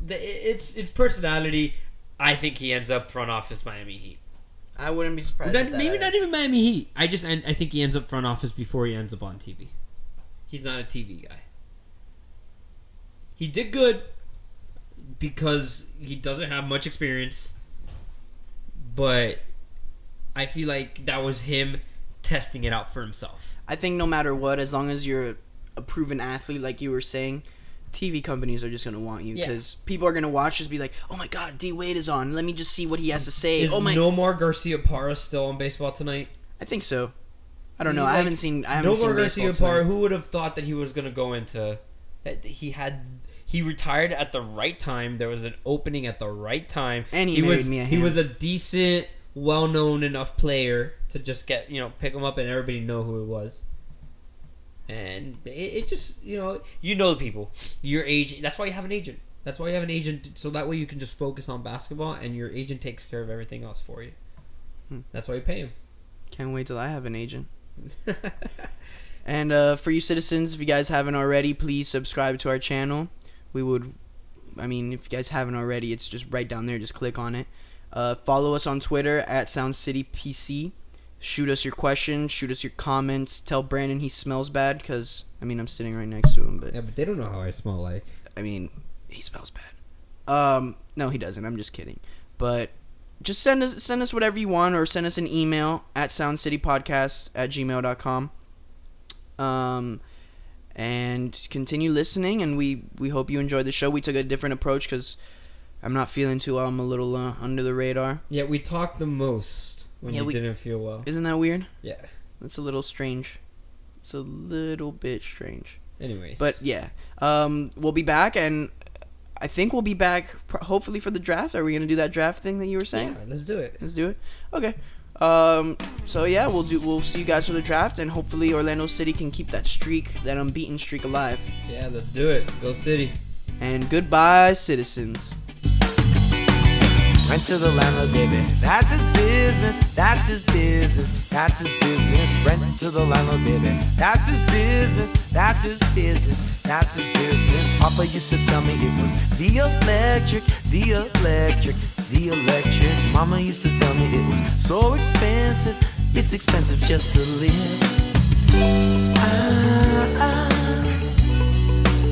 It's personality. I think he ends up front office Miami Heat. I wouldn't be surprised. Maybe not even Miami Heat. I think he ends up front office before he ends up on TV. He's not a TV guy. He did good because he doesn't have much experience, but I feel like that was him testing it out for himself. I think no matter what, as long as you're a proven athlete, like you were saying, TV companies are just going to want you because people are going to watch, just be like, oh my God, D Wade is on. Let me just see what he has to say. Is Nomar Garcia-Parra still on Baseball Tonight? I think so. I don't know. I haven't seen Nomar Garcia-Parra, who would have thought that he was going to go into... He retired at the right time. There was an opening at the right time. And he was a decent, well-known enough player to just get, pick him up and everybody know who it was. And it just, the people. Your agent. That's why you have an agent. That's why you have an agent, so that way you can just focus on basketball and your agent takes care of everything else for you. That's why you pay him. Can't wait till I have an agent. And for you citizens, if you guys haven't already, please subscribe to our channel. If you guys haven't already, it's just right down there. Just click on it. Follow us on Twitter at SoundCityPC. Shoot us your questions. Shoot us your comments. Tell Brandon he smells bad because, I'm sitting right next to him. But they don't know how I smell like. He smells bad. No, he doesn't. I'm just kidding. But just send us whatever you want, or send us an email at soundcitypodcast@gmail.com. And continue listening, and we hope you enjoyed the show. We took a different approach because I'm not feeling too well. I'm a little under the radar. Yeah, we talked the most when you didn't feel well. Isn't that weird? Yeah. That's a little strange. It's a little bit strange. Anyways. But yeah, we'll be back, and I think we'll be back hopefully for the draft. Are we going to do that draft thing that you were saying? Yeah, let's do it. Okay. So yeah, we'll see you guys for the draft, and hopefully Orlando City can keep that unbeaten streak alive. Yeah, let's do it. Go City. And goodbye, citizens. Rent to the landlord, baby. That's his business. That's his business. That's his business. Rent to the landlord, baby. That's his business. That's his business. That's his business. Papa used to tell me it was the electric, the electric, the electric. Mama used to tell me it was so expensive. It's expensive just to live.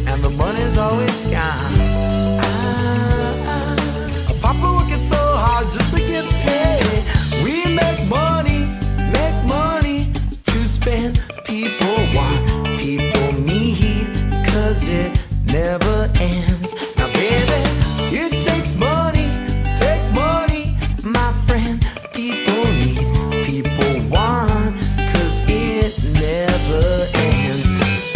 And the money's always gone. Papa working so hard just to get paid. We make money to spend. People want, people need, 'cause it never ends. Now baby, it takes money, my friend. People need, people want, 'cause it never ends.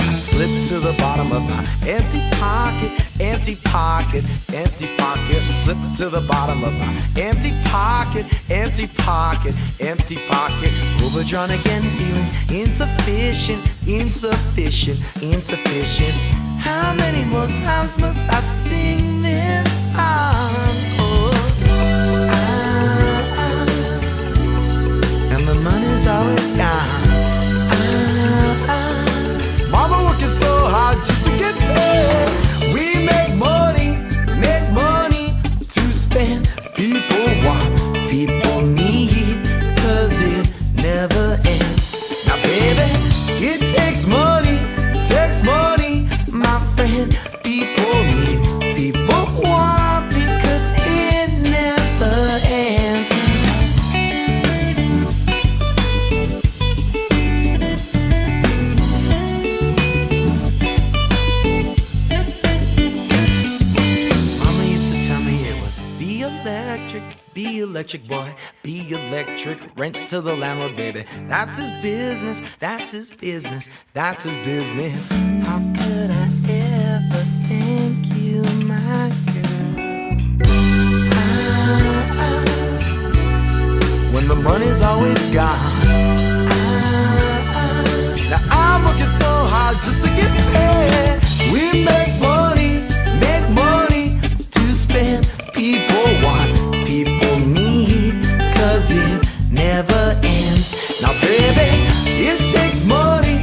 I slip to the bottom of my empty pocket, empty pocket, empty pocket. Slip to the bottom of my empty pocket, empty pocket, empty pocket. Overdrawn again, feeling insufficient, insufficient, insufficient. How many more times must I sing this song? Oh, and the money's always gone. Mama working so hard just to get paid. We make money to spend. People want, people need, 'cause it never ends. Now baby, it takes money, my friend. People need, people want, because it electric boy, be electric, rent to the landlord, baby. That's his business, that's his business, that's his business. How could I ever thank you, my girl? When the money's always gone. Now I'm working so hard just to get paid. We make money to spend. People want, people need, cause it never ends. Now baby, it takes money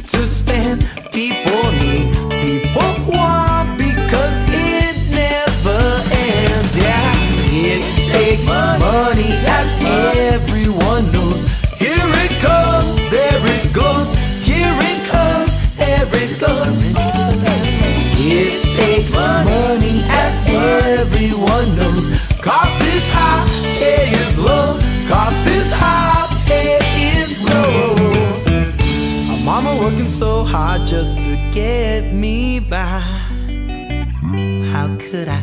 to spend. People need, people want, because it never ends. Yeah, it takes money, as everyone knows. Here it comes, there it goes. Here it comes, there it goes. It takes money, as everyone knows. Cost is high, pay is low. Cost is high, pay is low. My mama working so hard just to get me by. How could I